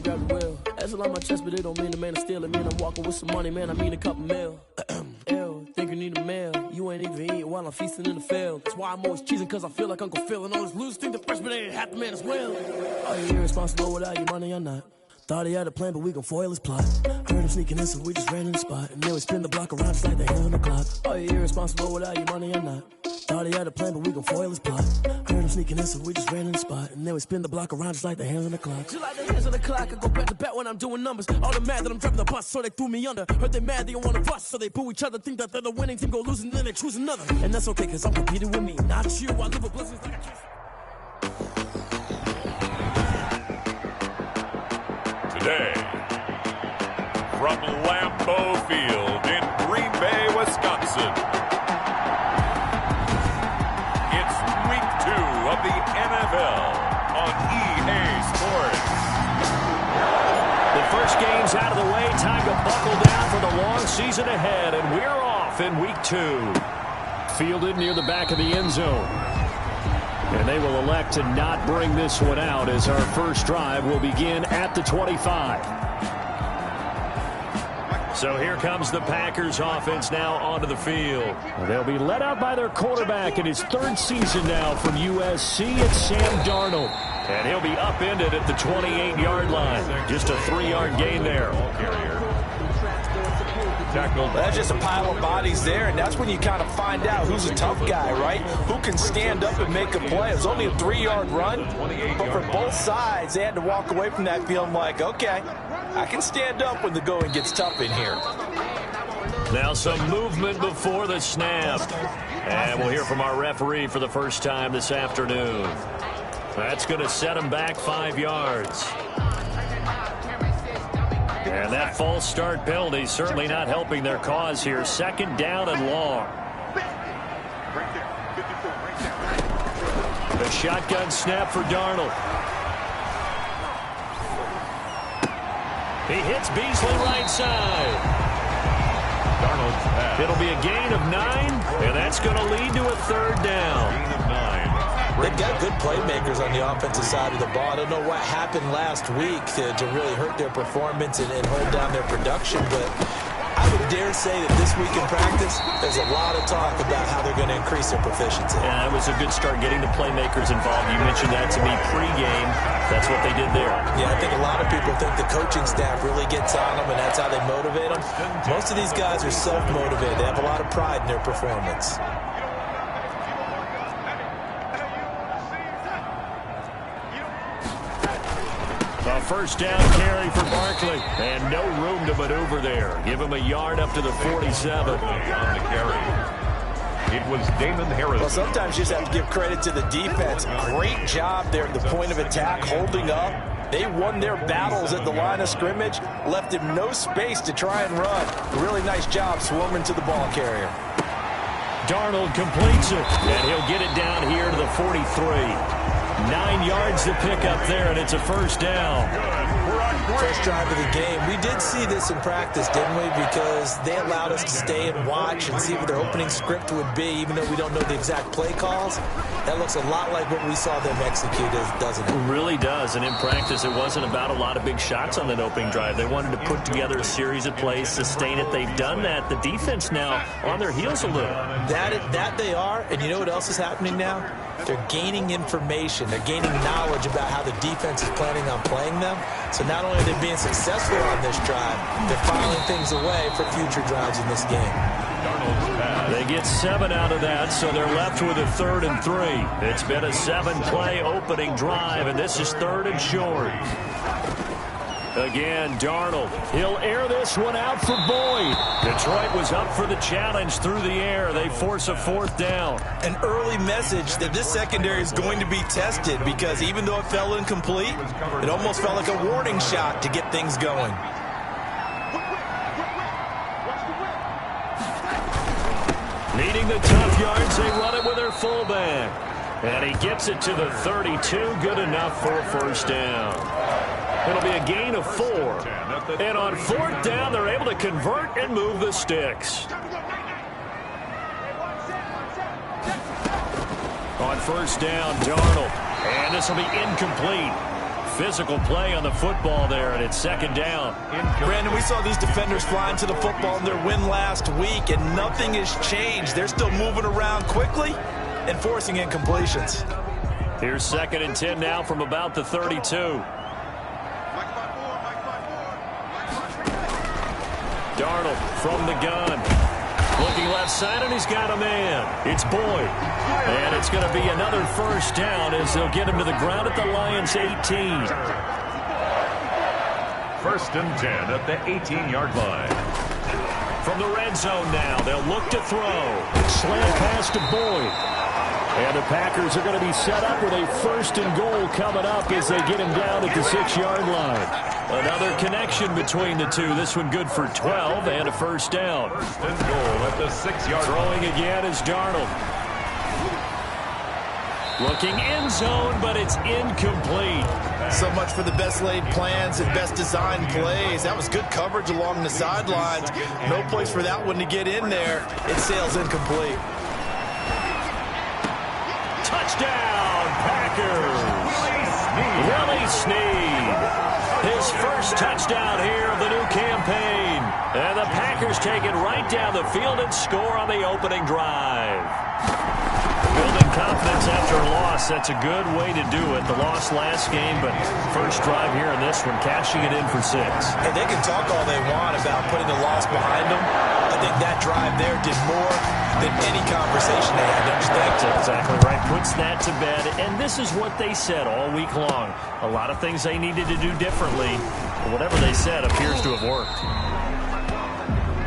grab the wheel. That's a lot on my chest, but it don't mean the man is stealing. Mean I'm walking with some money, man, I mean a couple mil. Ew, think you need a meal. You ain't even eating while I'm feasting in the field. That's why I'm always cheesing, cause I feel like Uncle Phil. And all those losers think the freshman ain't half the man as well. Are you irresponsible without your money or not? Thought he had a plan, but we gon' foil his plot. Heard him sneaking in, so we just ran in the spot. And then we spin the block around just like the hands on the clock. Are you irresponsible without your money or not? Thought he had a plan, but we gon' foil his plot. Heard him sneaking in, so we just ran in the spot. And then we spin the block around just like the hands on the clock. Just like the hands on the clock, I go back to back when I'm doing numbers. All the mad that I'm driving the bus, so they threw me under. Heard they mad, they don't wanna bust, so they boo each other. Think that they're the winning team, go losing, then they choose another. And that's okay, cause I'm competing with me, not you. I live with blessings like I can't. Today, from Lambeau Field in Green Bay, Wisconsin, it's week 2 of the NFL on EA Sports. The first game's out of the way. Time to buckle down for the long season ahead, and we're off in week 2. Fielded near the back of the end zone. And they will elect to not bring this one out as our first drive will begin at the 25. So here comes the Packers offense now onto the field. They'll be led out by their quarterback in his 3rd season now from USC. It's Sam Darnold. And he'll be upended at the 28-yard line. Just a 3-yard gain there. That's just a pile of bodies there, and that's when you kind of find out who's a tough guy, right? Who can stand up and make a play. It was only a 3-yard run, but for both sides, they had to walk away from that feeling like, okay, I can stand up when the going gets tough in here. Now some movement before the snap. And we'll hear from our referee for the first time this afternoon. That's going to set him back 5 yards. And that false start penalty certainly not helping their cause here. 2nd down and long. The shotgun snap for Darnold. He hits Beasley right side. Darnold's pass. It'll be a gain of 9, and that's going to lead to a 3rd down. Gain of 9. They've got good playmakers on the offensive side of the ball. I don't know what happened last week to really hurt their performance and hold down their production, but I would dare say that this week in practice, there's a lot of talk about how they're going to increase their proficiency. Yeah, it was a good start getting the playmakers involved. You mentioned that to me pregame. That's what they did there. Yeah, I think a lot of people think the coaching staff really gets on them, and that's how they motivate them. Most of these guys are self-motivated. They have a lot of pride in their performance. A first down carry for Barkley. And no room to maneuver there. Give him a yard up to the 47. On the carry. It was Damon Harris. Well, sometimes you just have to give credit to the defense. Great job there at the point of attack, holding up. They won their battles at the line of scrimmage, left him no space to try and run. Really nice job swarming to the ball carrier. Darnold completes it, and he'll get it down here to the 43. 9 yards to pick up there, and it's a first down. First drive of the game. We did see this in practice, didn't we? Because they allowed us to stay and watch and see what their opening script would be, even though we don't know the exact play calls. That looks a lot like what we saw them execute, doesn't it? It really does, and in practice, it wasn't about a lot of big shots on that opening drive. They wanted to put together a series of plays, sustain it. They've done that. The defense now on their heels a little. That they are, and you know what else is happening now? They're gaining information. They're gaining knowledge about how the defense is planning on playing them. So not only are they being successful on this drive, they're filing things away for future drives in this game. They get 7 out of that, so they're left with a 3rd and 3. It's been a 7-play opening drive, and this is 3rd and short. Again, Darnold. He'll air this one out for Boyd. Detroit was up for the challenge through the air. They force a 4th down. An early message that this secondary is going to be tested, because even though it fell incomplete, it almost felt like a warning shot to get things going. Needing the tough yards, they run it with their fullback. And he gets it to the 32. Good enough for a first down. It'll be a gain of 4. And on 4th down, they're able to convert and move the sticks. On first down, Darnold. And this will be incomplete. physical play on the football there, and it's second down. Brandon, we saw these defenders flying to the football in their win last week, and nothing has changed. They're still moving around quickly and forcing incompletions. Here's 2nd and 10 now from about the 32. Darnold from the gun. Looking left side, and he's got a man. It's Boyd. And it's going to be another first down as they'll get him to the ground at the Lions' 18. 1st and 10 at the 18-yard line. From the red zone now, they'll look to throw. Slant pass to Boyd. And the Packers are going to be set up with a 1st and goal coming up as they get him down at the 6-yard line. Another connection between the two. This one good for 12 and a first down. 1st and goal at the 6-yard line. Throwing again is Darnold. Looking end zone, but it's incomplete. So much for the best laid plans and best designed plays. That was good coverage along the sidelines. No place for that one to get in there. It sails incomplete. Touchdown, Packers. Willie Snead. His first touchdown here of the new campaign. And the Packers take it right down the field and score on the opening drive. Building confidence after a loss, that's a good way to do it. The loss last game, but first drive here in this one, cashing it in for 6. And they can talk all they want about putting the loss behind them. I think that drive there did more than any conversation they had, don't you think? That's exactly right. Puts that to bed, and this is what they said all week long. A lot of things they needed to do differently, but whatever they said appears to have worked.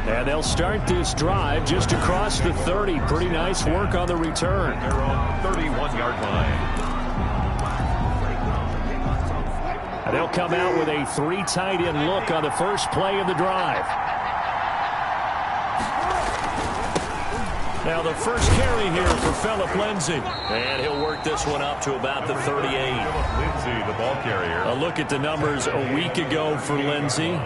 And they'll start this drive just across the 30. Pretty nice work on the return. They're on the 31-yard line. And they'll come out with a 3 tight end look on the first play of the drive. Now the first carry here for Phillip Lindsay. And he'll work this one up to about the 38. Phillip Lindsay, the ball carrier. A look at the numbers a week ago for Lindsay.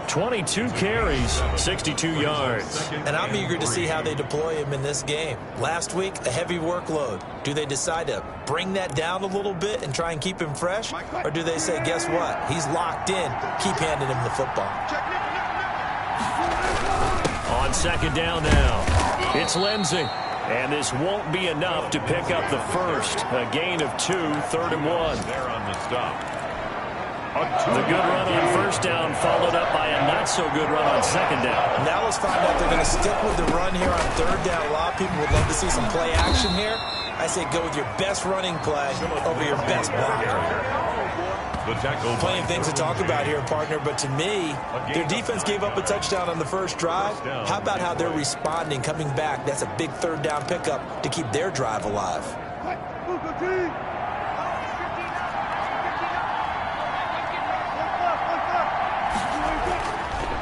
22 carries, 62 yards. And I'm eager to see how they deploy him in this game. Last week, a heavy workload. Do they decide to bring that down a little bit and try and keep him fresh? Or do they say, guess what? He's locked in. Keep handing him the football. On second down now, it's Lindsay. And this won't be enough to pick up the first. A gain of 2, 3rd and 1. There on the stop. The good run on first down followed up by a not-so-good run on second down. Now let's find out they're going to stick with the run here on 3rd down. A lot of people would love to see some play action here. I say go with your best running play over your best blocker. Plenty of things to talk about here, partner, but to me, their defense gave up a touchdown on the first drive. How about how they're responding, coming back? That's a big 3rd down pickup to keep their drive alive.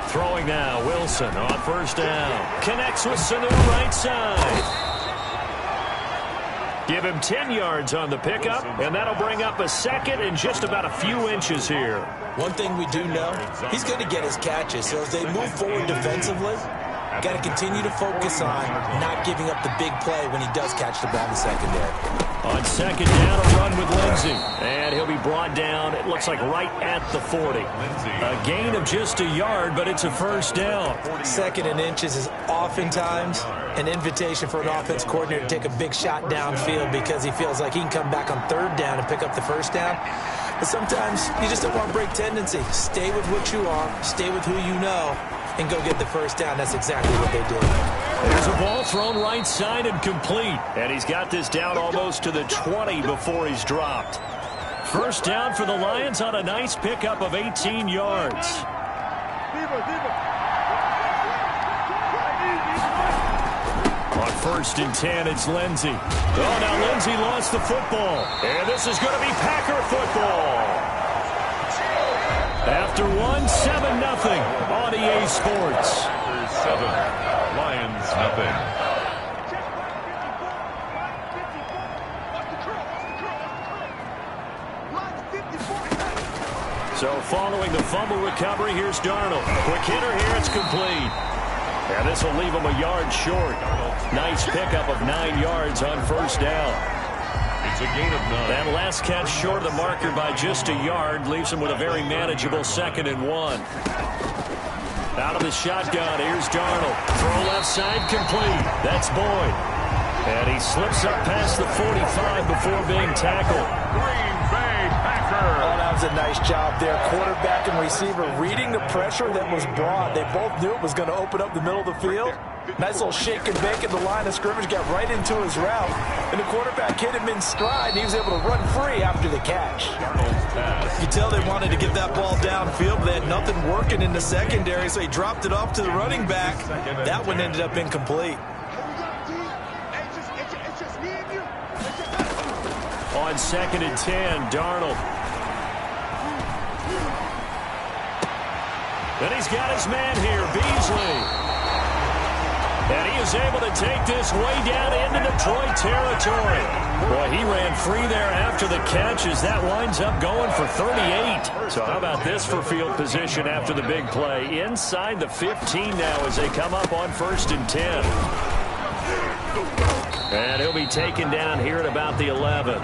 Throwing now, Wilson on first down. Connects with Sanu right side. Give him 10 yards on the pickup, and that'll bring up a second and just about a few inches here. One thing we do know, he's going to get his catches. So as they move forward defensively, got to continue to focus on not giving up the big play when he does catch the ball in the secondary. On second down, a run with Lindsay. And he'll be brought down, it looks like right at the 40. A gain of just a yard, but it's a first down. 2nd and inches is oftentimes an invitation for an offense coordinator to take a big shot downfield because he feels like he can come back on 3rd down and pick up the first down. But sometimes you just don't want to break tendency. Stay with what you are, stay with who you know, and go get the first down. That's exactly what they did. There's a ball thrown right side and complete. And he's got this down almost to the 20 before he's dropped. First down for the Lions on a nice pickup of 18 yards. On 1st and 10, it's Lindsay. Oh, now Lindsay lost the football. And this is going to be Packer football. After 7-0 on EA Sports. 7, Lions nothing. So following the fumble recovery, here's Darnold. Quick hitter here, it's complete. And this will leave him a yard short. Nice pickup of 9 yards on first down. It's a gain of 9. That last catch short of the marker by just a yard leaves him with a very manageable 2nd and 1. Out of the shotgun, here's Darnold. Throw left side, complete. That's Boyd. And he slips up past the 45 before being tackled. Green Bay Packers. Oh, that was a nice job there. Quarterback and receiver reading the pressure that was brought. They both knew it was going to open up the middle of the field. Nice little shake and bake at the line of scrimmage, got right into his route. And the quarterback hit him in stride, and he was able to run free after the catch. You could tell they wanted to get that ball downfield, but they had nothing working in the secondary, so he dropped it off to the running back. That one ended up incomplete. On 2nd and 10, Darnold. And he's got his man here, Beasley. And he is able to take this way down into Detroit territory. Boy, he ran free there after the catch as that winds up going for 38. So how about this for field position after the big play? Inside the 15 now as they come up on 1st and 10. And he'll be taken down here at about the 11.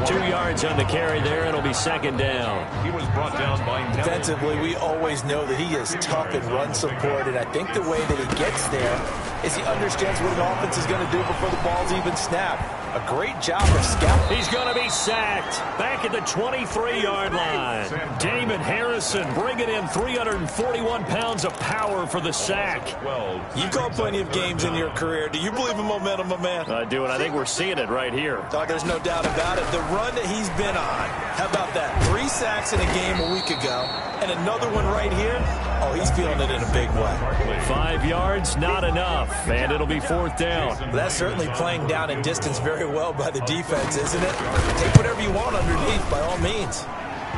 2 yards on the carry there, and it'll be 2nd down. He was brought down by Defensively, we always know that he is tough in run support, and I think the way that he gets there is he understands what an offense is going to do before the ball's even snapped. A great job of scouting. He's going to be sacked back at the 23-yard line. Damon Harrison bringing in 341 pounds of power for the sack. You've called plenty of games in your career. Do you believe in momentum, my man? I do, and I think we're seeing it right here. Oh, there's no doubt about it. The run that he's been on. How about that? 3 sacks in a game a week ago, and another one right here. Oh, he's feeling it in a big way. 5 yards, not enough, and it'll be 4th down. Well, that's certainly playing down in distance very well by the defense, isn't it? Take whatever you want underneath, by all means.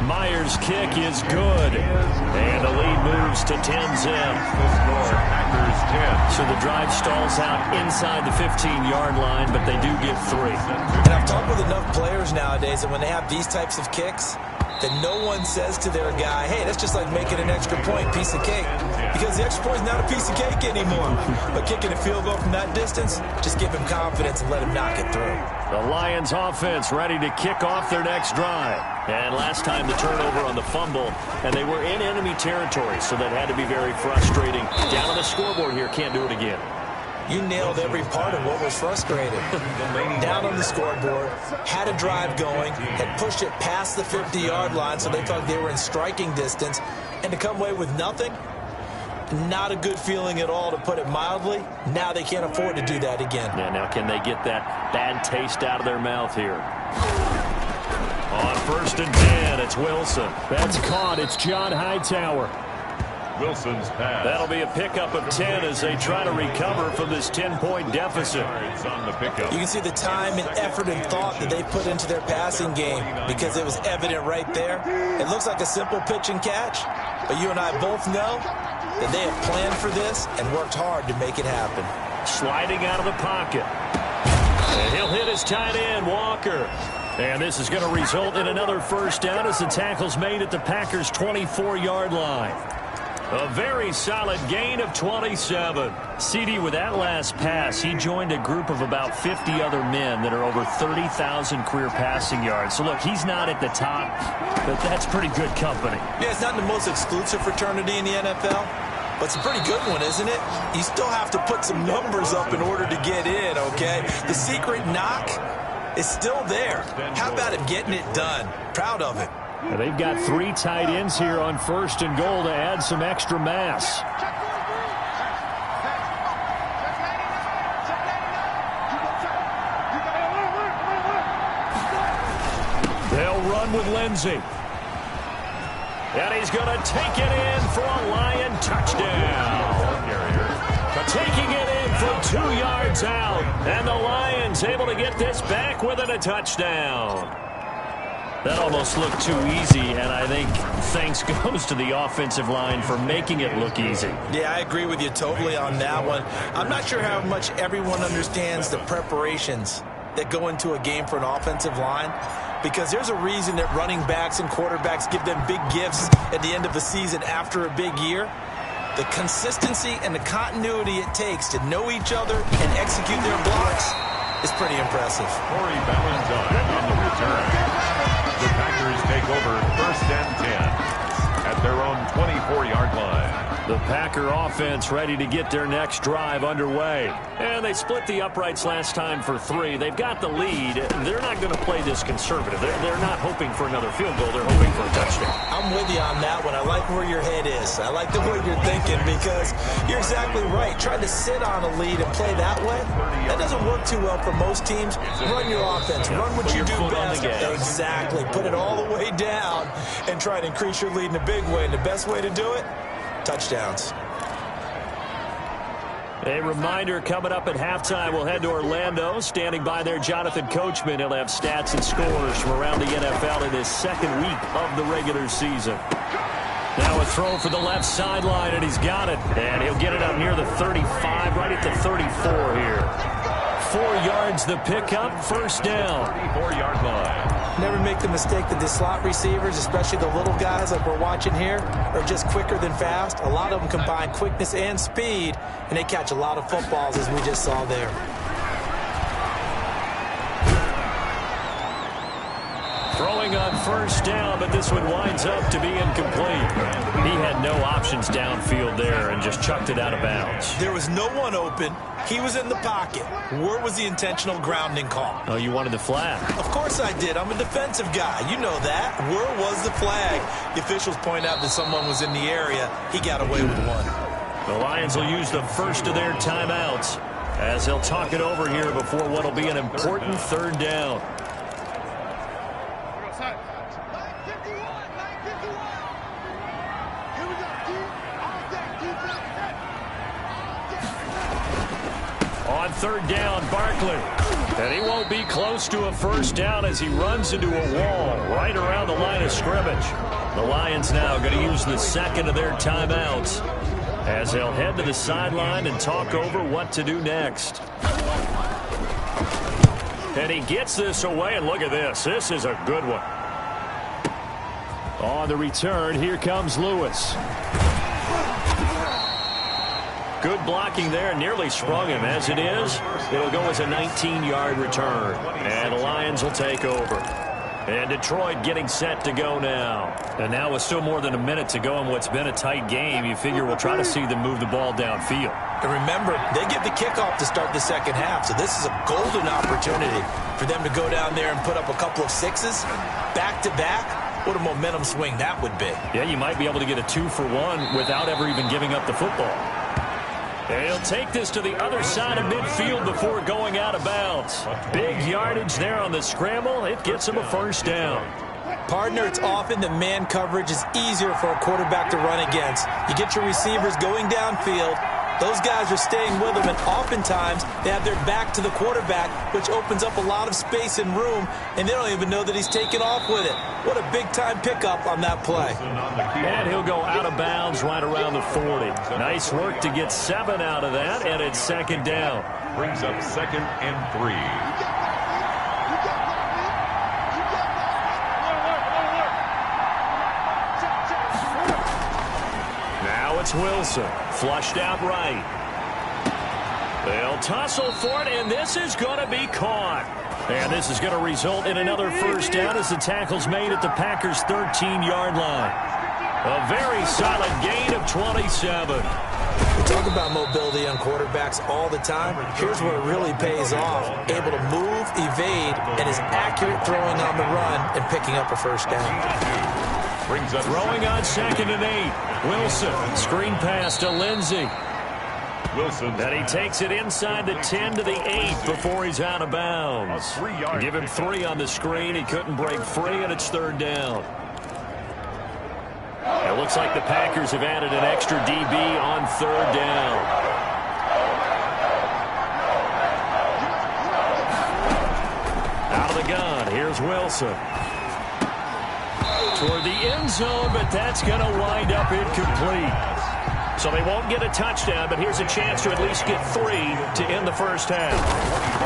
Myers' kick is good, and the lead moves to 10-zip. So the drive stalls out inside the 15-yard line, but they do get 3. And I've talked with enough players nowadays that when they have these types of kicks, that no one says to their guy, hey, that's just like making an extra point, piece of cake. Because the extra point is not a piece of cake anymore. But kicking a field goal from that distance, just give him confidence and let him knock it through. The Lions offense ready to kick off their next drive. And last time the turnover on the fumble, and they were in enemy territory, so that had to be very frustrating. Down on the scoreboard here, can't do it again. You nailed every part of what was frustrating. Down on the scoreboard, had a drive going, had pushed it past the 50-yard line, so they thought they were in striking distance, and to come away with nothing, not a good feeling at all, to put it mildly. Now they can't afford to do that again. Yeah, now can they get that bad taste out of their mouth here? On 1st and 10, it's Wilson. That's caught. It's John Hightower. Wilson's pass. That'll be a pickup of 10 as they try to recover from this 10-point deficit. It's on the pickup. You can see the time and effort and thought that they put into their passing game because it was evident right there. It looks like a simple pitch and catch, but you and I both know that they have planned for this and worked hard to make it happen. Sliding out of the pocket. And he'll hit his tight end, Walker. And this is going to result in another 1st down as the tackle's made at the Packers' 24-yard line. A very solid gain of 27. CD, with that last pass, he joined a group of about 50 other men that are over 30,000 career passing yards. So, look, he's not at the top, but that's pretty good company. Yeah, it's not the most exclusive fraternity in the NFL, but it's a pretty good one, isn't it? You still have to put some numbers up in order to get in, okay? The secret knock is still there. How about him getting it done? Proud of it. Now, they've got 3 tight ends here on 1st and goal to add some extra mass. They'll run with Lindsey. And he's going to take it in for a Lion touchdown. Taking it in from 2 yards out. And the Lions able to get this back within a touchdown. That almost looked too easy, and I think thanks goes to the offensive line for making it look easy. Yeah, I agree with you totally on that one. I'm not sure how much everyone understands the preparations that go into a game for an offensive line, because there's a reason that running backs and quarterbacks give them big gifts at the end of the season after a big year. The consistency and the continuity it takes to know each other and execute their blocks, is pretty impressive. Corey Valentine on the return. The Packers take over 1st and 10 at their own 24-yard line. The Packer offense ready to get their next drive underway. And they split the uprights last time for 3. They've got the lead. They're not going to play this conservative. They're not hoping for another field goal. They're hoping for a touchdown. I'm with you on that one. I like where your head is. I like the way you're thinking because you're exactly right. Trying to sit on a lead and play that way, that doesn't work too well for most teams. Run your offense. Run what you do best. Exactly. Put it all the way down and try to increase your lead in a big way. And the best way to do it, touchdowns. A reminder, coming up at halftime, we'll head to Orlando. Standing by there, Jonathan Coachman. He'll have stats and scores from around the NFL in his second week of the regular season. Now a throw for the left sideline, and he's got it. And he'll get it up near the 35, right at the 34 here. 4 yards the pickup, 1st down. 34-yard line. Never make the mistake that the slot receivers, especially the little guys like we're watching here, are just quicker than fast. A lot of them combine quickness and speed, and they catch a lot of footballs, as we just saw there. Throwing on 1st down, but this one winds up to be incomplete. He had no options downfield there and just chucked it out of bounds. There was no one open. He was in the pocket. Where was the intentional grounding call? Oh, you wanted the flag. Of course I did. I'm a defensive guy. You know that. Where was the flag? The officials point out that someone was in the area. He got away with one. The Lions will use the first of their timeouts as they'll talk it over here before what will be an important 3rd down. On 3rd down, Barkley. And he won't be close to a 1st down as he runs into a wall right around the line of scrimmage. The Lions now going to use the 2nd of their timeouts as they'll head to the sideline and talk over what to do next. And he gets this away, and look at this. This is a good one. On the return, here comes Lewis. Good blocking there, nearly sprung him. As it is, it'll go as a 19-yard return. And the Lions will take over. And Detroit getting set to go now. And now with still more than a minute to go in what's been a tight game, you figure we'll try to see them move the ball downfield. And remember, they get the kickoff to start the 2nd half, so this is a golden opportunity for them to go down there and put up a couple of 6s back-to-back. What a momentum swing that would be. Yeah, you might be able to get a 2-for-1 without ever even giving up the football. He'll take this to the other side of midfield before going out of bounds. Big yardage there on the scramble. It gets him a 1st down. Partner, it's often that man coverage is easier for a quarterback to run against. You get your receivers going downfield. Those guys are staying with him, and oftentimes they have their back to the quarterback, which opens up a lot of space and room, and they don't even know that he's taken off with it. What a big-time pickup on that play. And he'll go out of bounds right around the 40. Nice work to get 7 out of that, and it's 2nd down. Brings up 2nd and 3. It's Wilson, flushed out right. They'll tussle for it, and this is going to be caught. And this is going to result in another 1st down as the tackle's made at the Packers' 13-yard line. A very solid gain of 27. We talk about mobility on quarterbacks all the time. Here's where it really pays off. Able to move, evade, and is accurate throwing on the run and picking up a 1st down. Brings up throwing on 2nd and 8. Wilson, screen pass to Lindsey. Wilson. And he takes it inside the 10 to the 8 before he's out of bounds. Give him 3 on the screen. He couldn't break free, and it's 3rd down. It looks like the Packers have added an extra DB on 3rd down. Out of the gun, here's Wilson. Toward the end zone, but that's going to wind up incomplete. So they won't get a touchdown, but here's a chance to at least get 3 to end the 1st half.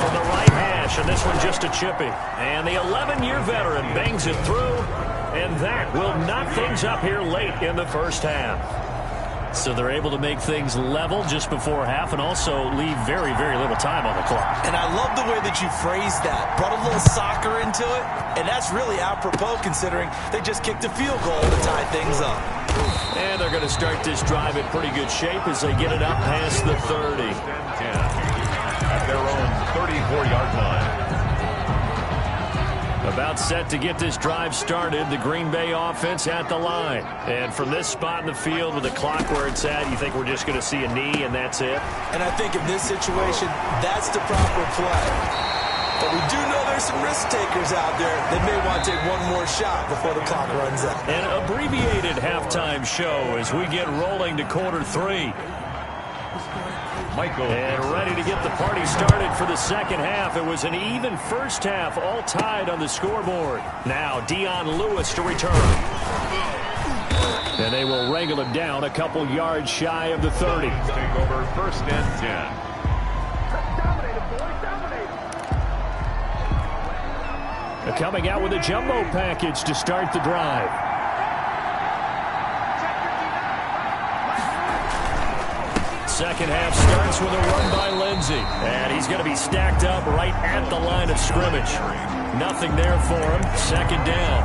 From the right hash, and this one just a chippy. And the 11-year veteran bangs it through, and that will knock things up here late in the 1st half. So they're able to make things level just before half and also leave very, very little time on the clock. And I love the way that you phrased that. Brought a little soccer into it, and that's really apropos considering they just kicked a field goal to tie things up. And they're going to start this drive in pretty good shape as they get it up past the 30. 10 at their own 34-yard line. About set to get this drive started, the Green Bay offense at the line. And from this spot in the field with the clock where it's at, you think we're just going to see a knee and that's it? And I think in this situation, that's the proper play. But we do know there's some risk takers out there that may want to take one more shot before the clock runs out. An abbreviated halftime show as we get rolling to quarter 3. Michael. And ready to get the party started for the second half. It was an even first half, all tied on the scoreboard. Now Dion Lewis to return. And they will wrangle him down a couple yards shy of the 30. Take over 1st and 10. Coming out with a jumbo package to start the drive. Second half starts with a run by Lindsey. And he's going to be stacked up right at the line of scrimmage. Nothing there for him. Second down.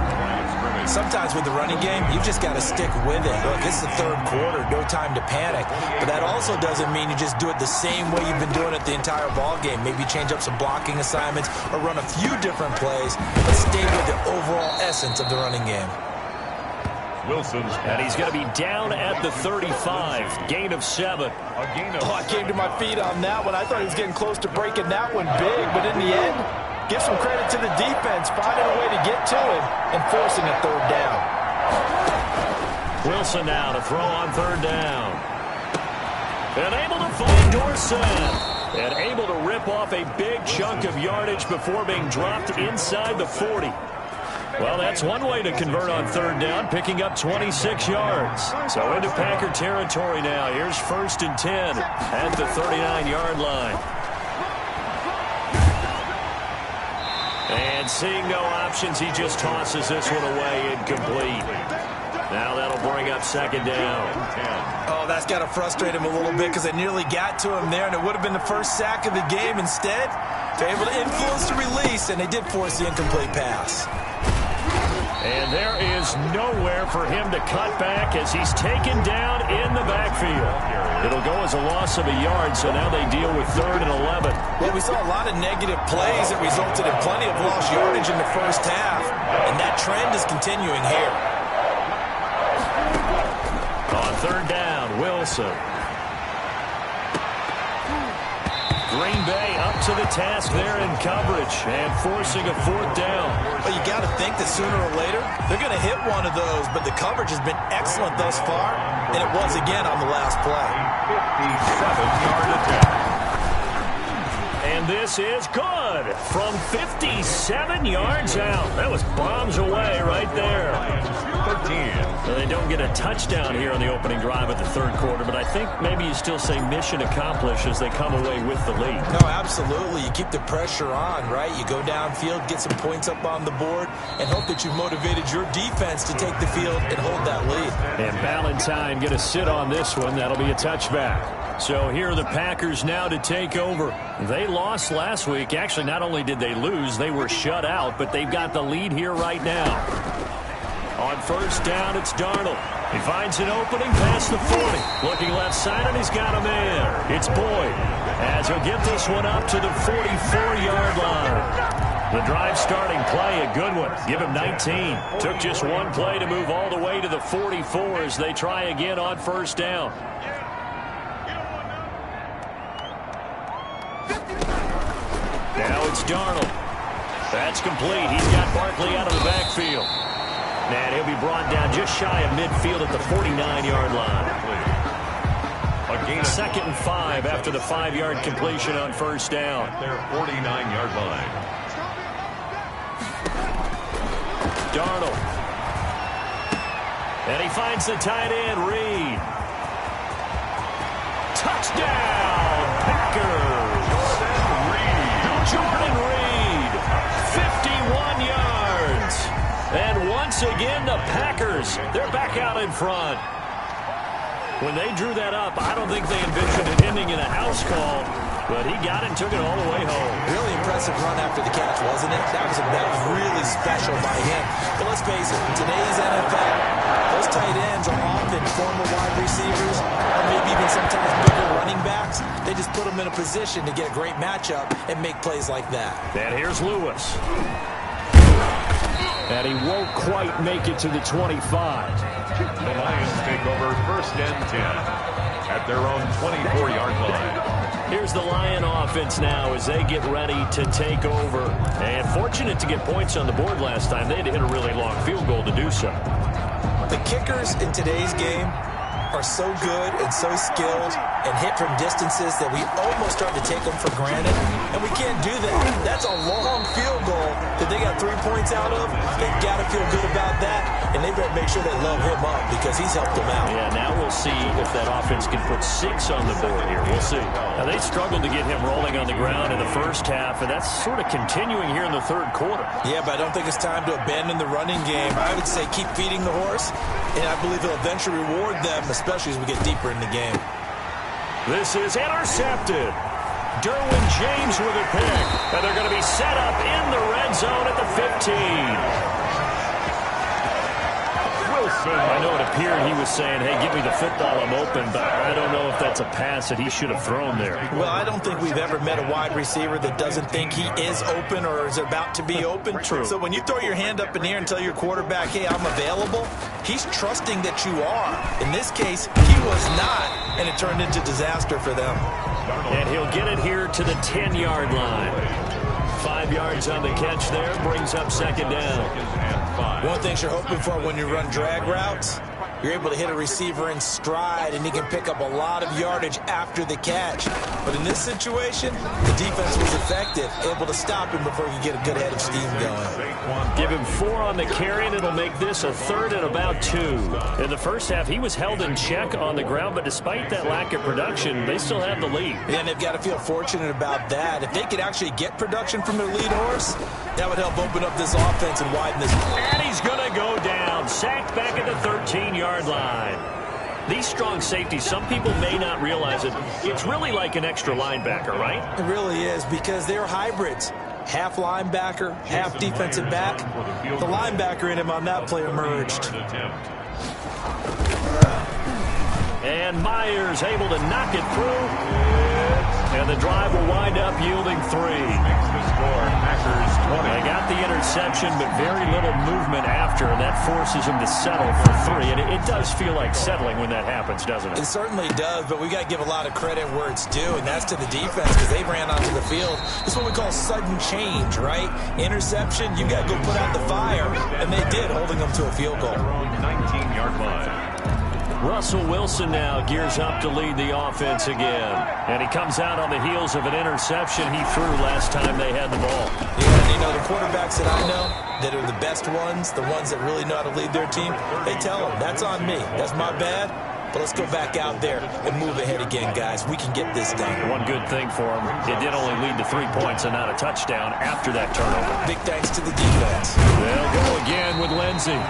Sometimes with the running game, you just got to stick with it. Look, it's the third quarter, no time to panic. But that also doesn't mean you just do it the same way you've been doing it the entire ball game. Maybe change up some blocking assignments or run a few different plays, but stay with the overall essence of the running game. Wilson's and he's going to be down at the 35. Gain of 7. I came to my feet on that one. I thought he was getting close to breaking that one big, but in the end, give some credit to the defense, finding a way to get to him and forcing a third down. Wilson now to throw on third down. And able to find Dorsett. And able to rip off a big chunk of yardage before being dropped inside the 40. Well, that's one way to convert on third down, picking up 26 yards. So into Packer territory now. Here's 1st and 10 at the 39-yard line. And seeing no options, he just tosses this one away incomplete. Now that'll bring up second down. Oh, that's got to frustrate him a little bit because it nearly got to him there, and it would have been the first sack of the game. Instead, they're able to influence the release, and they did force the incomplete pass. And there is nowhere for him to cut back as he's taken down in the backfield. It'll go as a loss of a yard, so now they deal with 3rd and 11. Well, we saw a lot of negative plays that resulted in plenty of lost yardage in the first half, and that trend is continuing here. On third down, Wilson. Green Bay up to the task there in coverage and forcing a 4th down. Well, you got to think that sooner or later they're going to hit one of those, but the coverage has been excellent thus far, and it was again on the last play. 57-yard attempt. And this is good from 57 yards out. That was bombs away right there. 13. So they don't get a touchdown here on the opening drive of the third quarter, but I think maybe you still say mission accomplished as they come away with the lead. No, absolutely. You keep the pressure on, right? You go downfield, get some points up on the board, and hope that you've motivated your defense to take the field and hold that lead. And Ballantyne going to sit on this one. That'll be a touchback. So here are the Packers now to take over. They lost last week. Actually, not only did they lose, they were shut out, but they've got the lead here right now. On first down, it's Darnold. He finds an opening past the 40. Looking left side, and he's got a man. It's Boyd as he'll get this one up to the 44-yard line. The drive starting play, a good one. Give him 19. Took just one play to move all the way to the 44 as they try again on first down. Now it's Darnold. That's complete. He's got Barkley out of the backfield. And he'll be brought down just shy of midfield at the 49-yard line. 2nd and 5 after the 5-yard completion on first down. Their 49-yard line. Darnold. And he finds the tight end, Reed. Touchdown, Packers. Jordan Reed, 51 yards. And once again, the Packers, they're back out in front. When they drew that up, I don't think they envisioned it ending in a house call, but he got it and took it all the way home. Really impressive run after the catch, wasn't it? That was really special by him. But let's face it, in today's NFL, those tight ends are often former wide receivers or maybe even sometimes bigger running backs. They just put them in a position to get a great matchup and make plays like that. And here's Lewis. And he won't quite make it to the 25. The Lions take over 1st and 10 at their own 24-yard line. Here's the Lion offense now as they get ready to take over. And fortunate to get points on the board last time. They had to hit a really long field goal to do so. The kickers in today's game are so good and so skilled and hit from distances that we almost start to take them for granted. And we can't do that. That's a long field goal that they got 3 points out of. They've got to feel good about that, and they better make sure they load him up because he's helped them out. Yeah, now we'll see if that offense can put 6 on the board here. We'll see. Now, they struggled to get him rolling on the ground in the first half, and that's sort of continuing here in the third quarter. Yeah, but I don't think it's time to abandon the running game. I would say keep feeding the horse, and I believe he'll eventually reward them, especially as we get deeper in the game. This is intercepted. Derwin James with a pick. And they're going to be set up in the red zone at the 15. I know it appeared he was saying, hey, give me the football, I'm open, but I don't know if that's a pass that he should have thrown there. Well, I don't think we've ever met a wide receiver that doesn't think he is open or is about to be open. True. So when you throw your hand up in the air and tell your quarterback, hey, I'm available, he's trusting that you are. In this case, he was not, and it turned into disaster for them. And he'll get it here to the 10-yard line. 5 yards on the catch there, brings up 2nd down. One thing you're hoping for when you run drag routes, you're able to hit a receiver in stride, and he can pick up a lot of yardage after the catch. But in this situation, the defense was effective, able to stop him before he could get a good head of steam going. Give him 4 on the carry, and it'll make this a 3rd and about 2. In the first half, he was held in check on the ground, but despite that lack of production, they still have the lead. And they've got to feel fortunate about that. If they could actually get production from their lead horse, that would help open up this offense and widen this. And he's going to go down, sacked back at the 13-yard line. These strong safeties, some people may not realize it. It's really like an extra linebacker, right? It really is, because they're hybrids. Half linebacker, half defensive back. The linebacker in him on that play emerged. And Myers able to knock it through. And the drive will wind up yielding 3. Packers 20. They got the interception, but very little movement after, and that forces them to settle for 3. And it does feel like settling when that happens, doesn't it? It certainly does, but we got to give a lot of credit where it's due, and that's to the defense, because they ran onto the field. This is what we call sudden change, right? Interception, you got to go put out the fire, and they did, holding them to a field goal. 19-yard line. Russell Wilson now gears up to lead the offense again. And he comes out on the heels of an interception he threw last time they had the ball. Yeah, and you know, the quarterbacks that I know that are the best ones, the ones that really know how to lead their team, they tell them, that's on me. That's my bad. But let's go back out there and move ahead again, guys. We can get this done. One good thing for him, it did only lead to 3 points and not a touchdown after that turnover. Big thanks to the defense. They'll go again with Lindsey.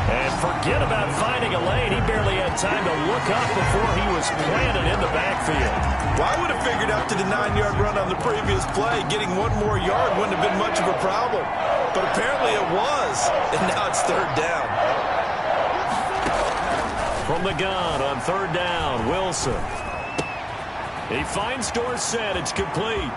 And forget about finding a lane. He barely had time to look up before he was planted in the backfield. Well, I would have figured after the 9-yard run on the previous play, getting 1 more yard wouldn't have been much of a problem. But apparently it was, and now it's 3rd down. From the gun on 3rd down, Wilson. He finds Dorsett. It's complete.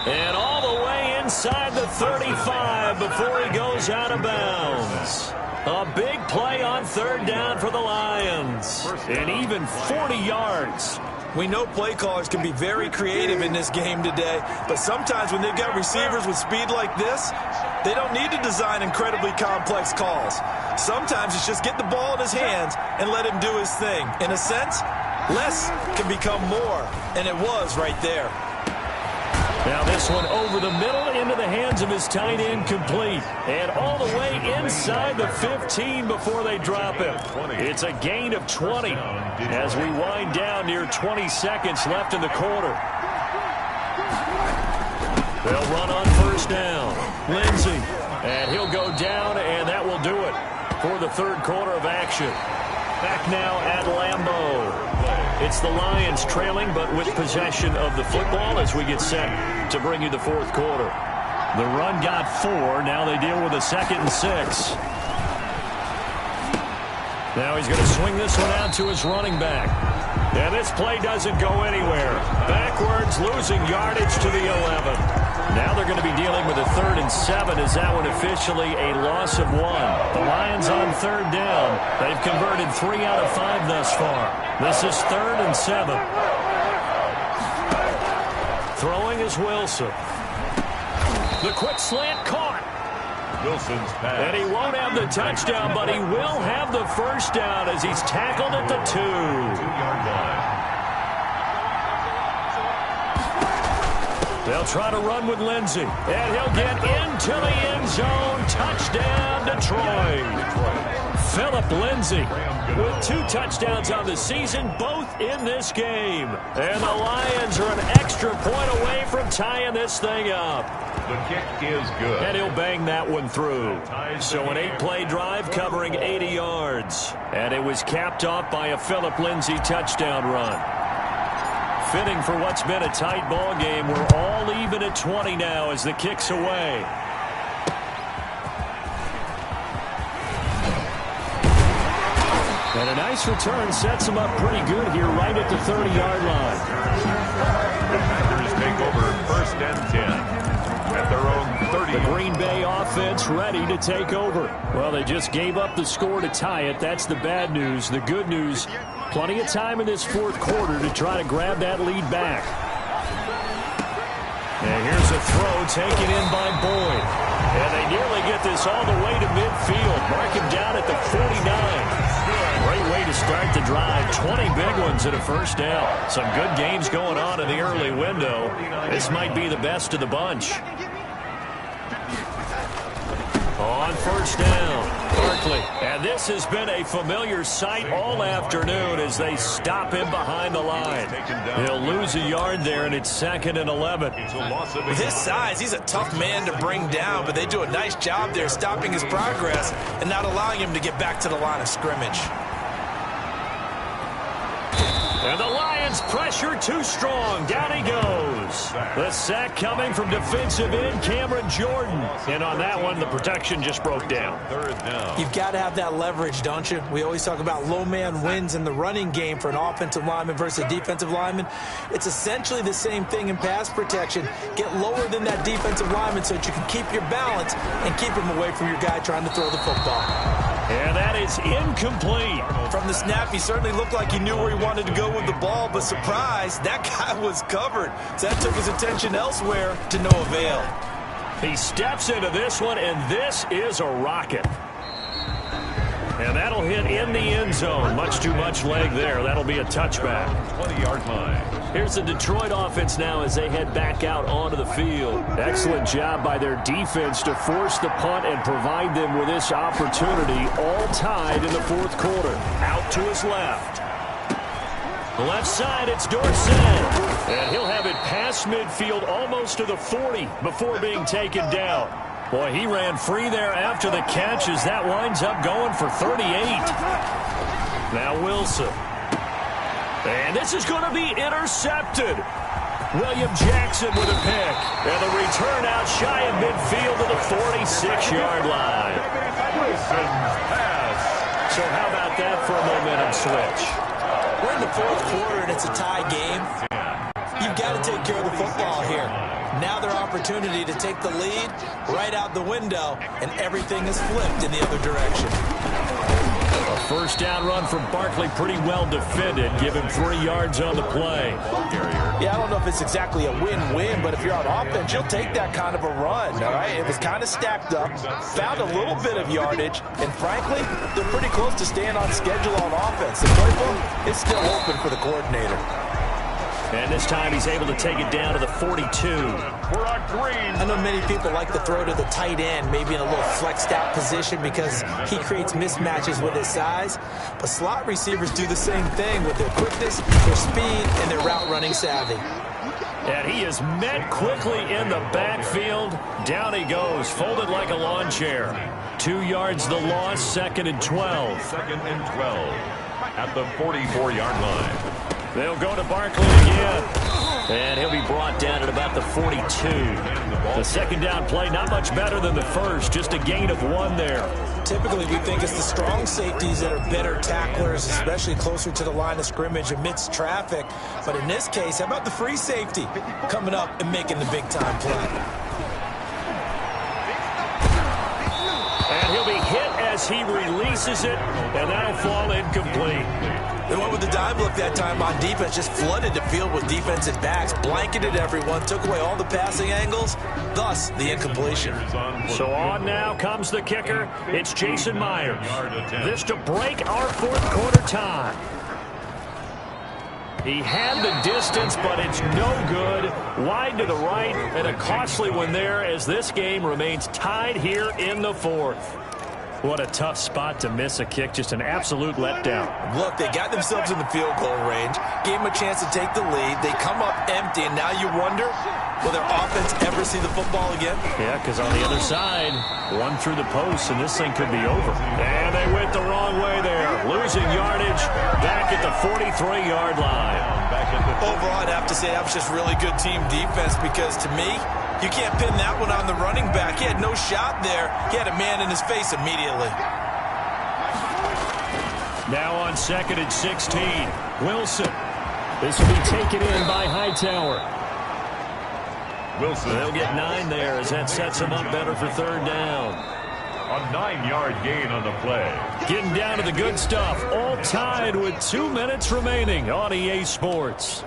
And all the way inside the 35 before he goes out of bounds. A big play on 3rd down for the Lions. And even 40 yards. We know play callers can be very creative in this game today, but sometimes when they've got receivers with speed like this, they don't need to design incredibly complex calls. Sometimes it's just get the ball in his hands and let him do his thing. In a sense, less can become more, and it was right there. Now this one over the middle into the hands of his tight end, complete. And all the way inside the 15 before they drop it. It's a gain of 20 as we wind down near 20 seconds left in the quarter. They'll run on 1st down. Lindsey. And he'll go down, and that will do it for the 3rd quarter of action. Back now at Lambeau. It's the Lions trailing, but with possession of the football as we get set to bring you the fourth quarter. The run got 4. Now they deal with a 2nd and 6. Now he's going to swing this one out to his running back. And this play doesn't go anywhere. Backwards, losing yardage to the 11. Now they're going to be dealing with a 3rd and 7. Is that one officially a loss of 1? The Lions on 3rd down. They've converted 3 out of 5 thus far. This is 3rd and 7. Throwing is Wilson. The quick slant caught. Wilson's pass. And he won't have the touchdown, but he will have the first down as he's tackled at the 2. 2-yard line. They'll try to run with Lindsey. And he'll get into the end zone. Touchdown, Detroit. Philip Lindsey with 2 touchdowns on the season, both in this game. And the Lions are an extra point away from tying this thing up. The kick is good. And he'll bang that one through. So an 8-play drive covering 80 yards. And it was capped off by a Philip Lindsey touchdown run. Fitting for what's been a tight ball game. We're all even at 20 now as the kick's away. And a nice return sets him up pretty good here right at the 30-yard line. The Packers take over 1st and 10. At their own 30. The Green Bay offense ready to take over. Well, they just gave up the score to tie it. That's the bad news. The good news, plenty of time in this fourth quarter to try to grab that lead back. And here's a throw taken in by Boyd. And they nearly get this all the way to midfield. Mark him down at the 49. Great way to start the drive. 20 big ones at a first down. Some good games going on in the early window. This might be the best of the bunch. On first down, Barkley. And this has been a familiar sight all afternoon as they stop him behind the line. He'll lose a yard there, and it's 2nd and 11. With his size, he's a tough man to bring down, but they do a nice job there stopping his progress and not allowing him to get back to the line of scrimmage. And the Lions pressure too strong. Down he goes. The sack coming from defensive end Cameron Jordan. And on that one, the protection just broke down. 3rd down. You've got to have that leverage, don't you? We always talk about low man wins in the running game for an offensive lineman versus a defensive lineman. It's essentially the same thing in pass protection. Get lower than that defensive lineman so that you can keep your balance and keep him away from your guy trying to throw the football. And that is incomplete. From the snap, he certainly looked like he knew where he wanted to go with the ball, but surprise, that guy was covered. So that took his attention elsewhere to no avail. He steps into this one, and this is a rocket. And that'll hit in the end zone. Much too much leg there. That'll be a touchback. 20-yard line. Here's the Detroit offense now as they head back out onto the field. Excellent job by their defense to force the punt and provide them with this opportunity, all tied in the fourth quarter. Out to his left. The left side, it's Dorsett. And he'll have it past midfield almost to the 40 before being taken down. Boy, he ran free there after the catch as that winds up going for 38. Now Wilson. And this is going to be intercepted. William Jackson with a pick. And the return out shy of midfield to the 46-yard line. Wilson's pass. So how about that for a momentum switch? We're in the fourth quarter, and it's a tie game. You've got to take care of the football here. Now their opportunity to take the lead right out the window, and everything is flipped in the other direction. A first down run from Barkley, pretty well defended. Give him 3 yards on the play. Yeah, I don't know if it's exactly a win-win, but if you're on offense, you'll take that kind of a run, all right? It was kind of stacked up, found a little bit of yardage, and frankly, they're pretty close to staying on schedule on offense. The playbook is still open for the coordinator. And this time he's able to take it down to the 42. We're on green. I know many people like to throw to the tight end, maybe in a little flexed out position because he creates mismatches with his size. But slot receivers do the same thing with their quickness, their speed, and their route running savvy. And he is met quickly in the backfield. Down he goes, folded like a lawn chair. 2 yards the loss, 2nd and 12. 2nd and 12 at the 44-yard line. They'll go to Barkley again. And he'll be brought down at about the 42. The second down play, not much better than the first, just a gain of 1 there. Typically, we think it's the strong safeties that are better tacklers, especially closer to the line of scrimmage amidst traffic. But in this case, how about the free safety coming up and making the big-time play? And he'll be hit as he releases it, and that'll fall incomplete. They went with the dive look that time on defense, just flooded the field with defensive backs, blanketed everyone, took away all the passing angles, thus the incompletion. So on now comes the kicker. It's Jason Myers. This to break our 4th quarter tie. He had the distance, but it's no good. Wide to the right, and a costly one there as this game remains tied here in the 4th. What a tough spot to miss a kick. Just an absolute letdown. Look, they got themselves in the field goal range, gave them a chance to take the lead. They come up empty, and now you wonder, will their offense ever see the football again? Yeah, because on the other side, 1 through the post, and this thing could be over. And they went the wrong way there. Losing yardage back at the 43-yard line. Overall, I'd have to say that was just really good team defense because, to me, you can't pin that one on the running back. He had no shot there. He had a man in his face immediately. Now on 2nd and 16. Wilson. This will be taken in by Hightower. Wilson. They'll get 9 there as that sets him up better for 3rd down. A 9-yard gain on the play. Getting down to the good stuff. All tied with 2 minutes remaining on EA Sports.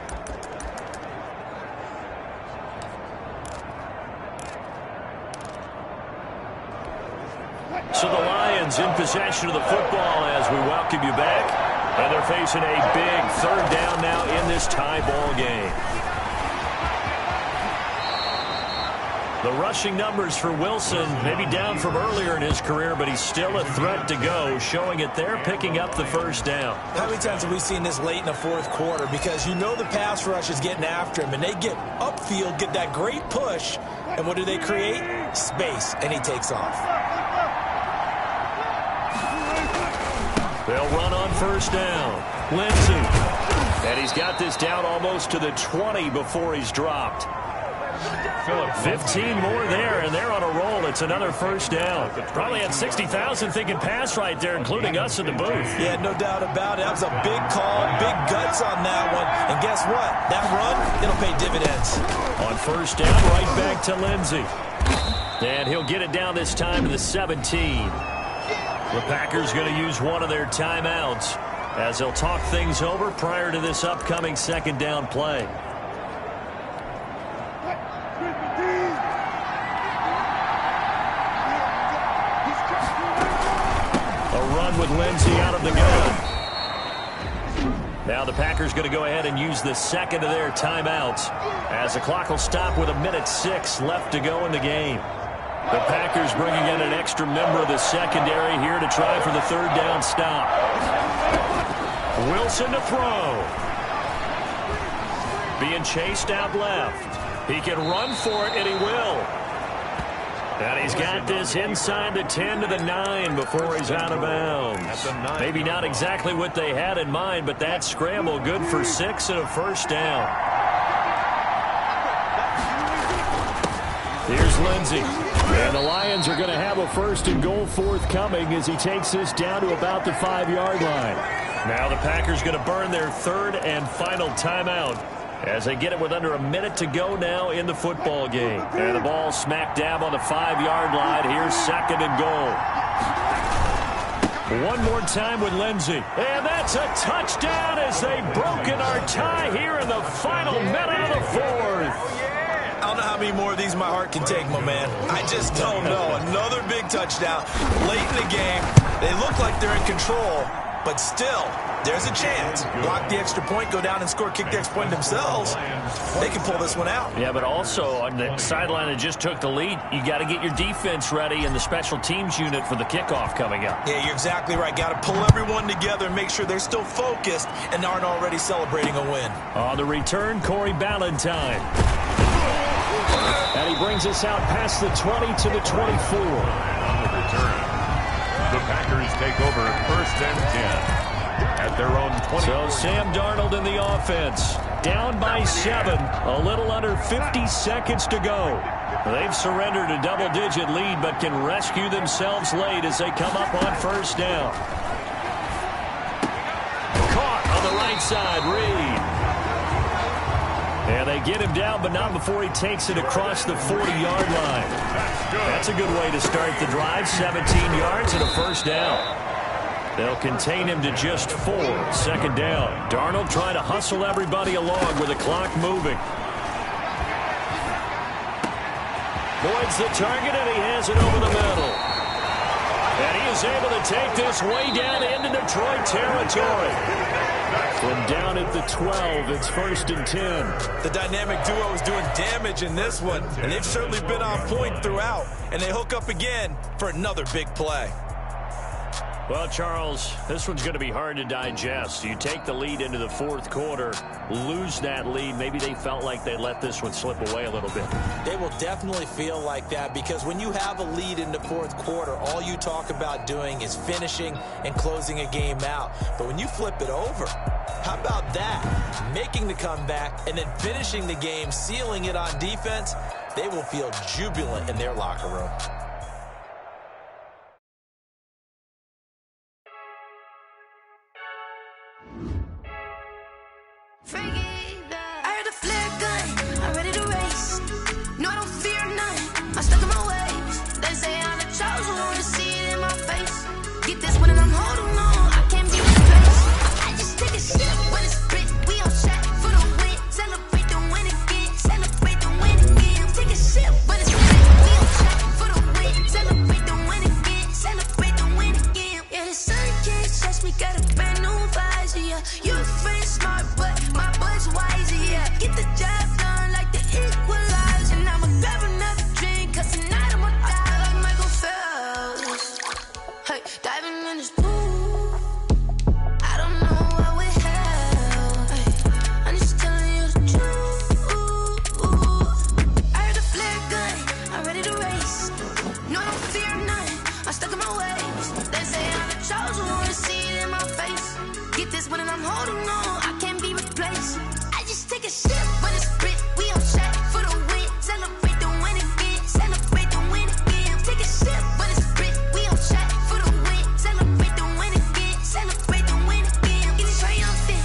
So the Lions in possession of the football as we welcome you back. And they're facing a big 3rd down now in this tie ball game. The rushing numbers for Wilson maybe down from earlier in his career, but he's still a threat to go, showing it there, picking up the 1st down. How many times have we seen this late in the 4th quarter? Because you know the pass rush is getting after him, and they get upfield, get that great push, and what do they create? Space, and he takes off. They'll run on 1st down. Lindsey. And he's got this down almost to the 20 before he's dropped. 15 more there, and they're on a roll. It's another 1st down. Probably had 60,000 thinking pass right there, including us in the booth. Yeah, no doubt about it. That was a big call, big guts on that one. And guess what? That run, it'll pay dividends. On 1st down, right back to Lindsey. And he'll get it down this time to the 17. The Packers going to use one of their timeouts as they'll talk things over prior to this upcoming 2nd down play. A run with Lindsey out of the gun. Now the Packers going to go ahead and use the 2nd of their timeouts as the clock will stop with 1:06 left to go in the game. The Packers bringing in an extra member of the secondary here to try for the 3rd down stop. Wilson to throw. Being chased out left. He can run for it, and he will. And he's got this inside the 10 to the 9 before he's out of bounds. Maybe not exactly what they had in mind, but that scramble good for 6 and a 1st down. Here's Lindsey. And the Lions are going to have a 1st and goal forthcoming as he takes this down to about the 5-yard line. Now the Packers going to burn their 3rd and final timeout as they get it with under a minute to go now in the football game. And the ball smack dab on the 5-yard line. Here's 2nd and goal. One more time with Lindsey. And that's a touchdown as they've broken our tie here in the final minute of the 4th. I don't know how many more of these my heart can take, my man. I just don't know. Another big touchdown late in the game. They look like they're in control, but still, there's a chance. Block the extra point, go down and score, kick the extra point themselves. They can pull this one out. Yeah, but also on the sideline that just took the lead, you got to get your defense ready and the special teams unit for the kickoff coming up. Yeah, you're exactly right. Got to pull everyone together and make sure they're still focused and aren't already celebrating a win. On the return, Corey Ballantyne. And he brings us out past the 20 to the 24. On the return, the Packers take over first and 10 at their own 20. So Sam Darnold in the offense. Down by 7. A little under 50 seconds to go. They've surrendered a double-digit lead, but can rescue themselves late as they come up on first down. Caught on the right side, Reed. And they get him down, but not before he takes it across the 40-yard line. That's a good way to start the drive. 17 yards and a first down. They'll contain him to just 4. Second down. Darnold trying to hustle everybody along with the clock moving. Boyd's the target, and he has it over the middle. And he is able to take this way down into Detroit territory. From down at the 12, it's first and 10. The dynamic duo is doing damage in this one, and they've certainly been on point throughout. And they hook up again for another big play. Well, Charles, this one's going to be hard to digest. You take the lead into the fourth quarter, lose that lead. Maybe they felt like they let this one slip away a little bit. They will definitely feel like that because when you have a lead in the fourth quarter, all you talk about doing is finishing and closing a game out. But when you flip it over, how about that? Making the comeback and then finishing the game, sealing it on defense, they will feel jubilant in their locker room. I heard a flare gun, I'm ready to race. No, I don't fear none, I'm stuck in my ways. They say I'm the chosen one, to see it in my face. Get this one and I'm holding on, I can't be replaced. I just take a sip when it's split, we on track for the win. Celebrate the win again, celebrate the win again. Take a sip when it's split, we on track for the win. Celebrate the win again, celebrate the win again. Yeah, the sun can't touch me, got a brand new visor, yeah. You friend smart, but my boy's wiser, yeah. Get the job done like the equalizer. And I'ma grab another drink, cause tonight I'ma die like Michael Phelps. Hey, diving in this pool, I don't know what we have. Hey, I'm just telling you the truth. I heard a flare gun, I'm ready to race. No, I don't fear none, I'm stuck in my ways. They say I'm the chosen one, to see it in my face. Get this one and I'm holding on, I can't be replaced. I just take a sip when it's split, we on track for the win. Celebrate the win again, celebrate the win again. Take a sip when it's split, we on track for the win. Celebrate the win again, celebrate the win again. Get it triumphant,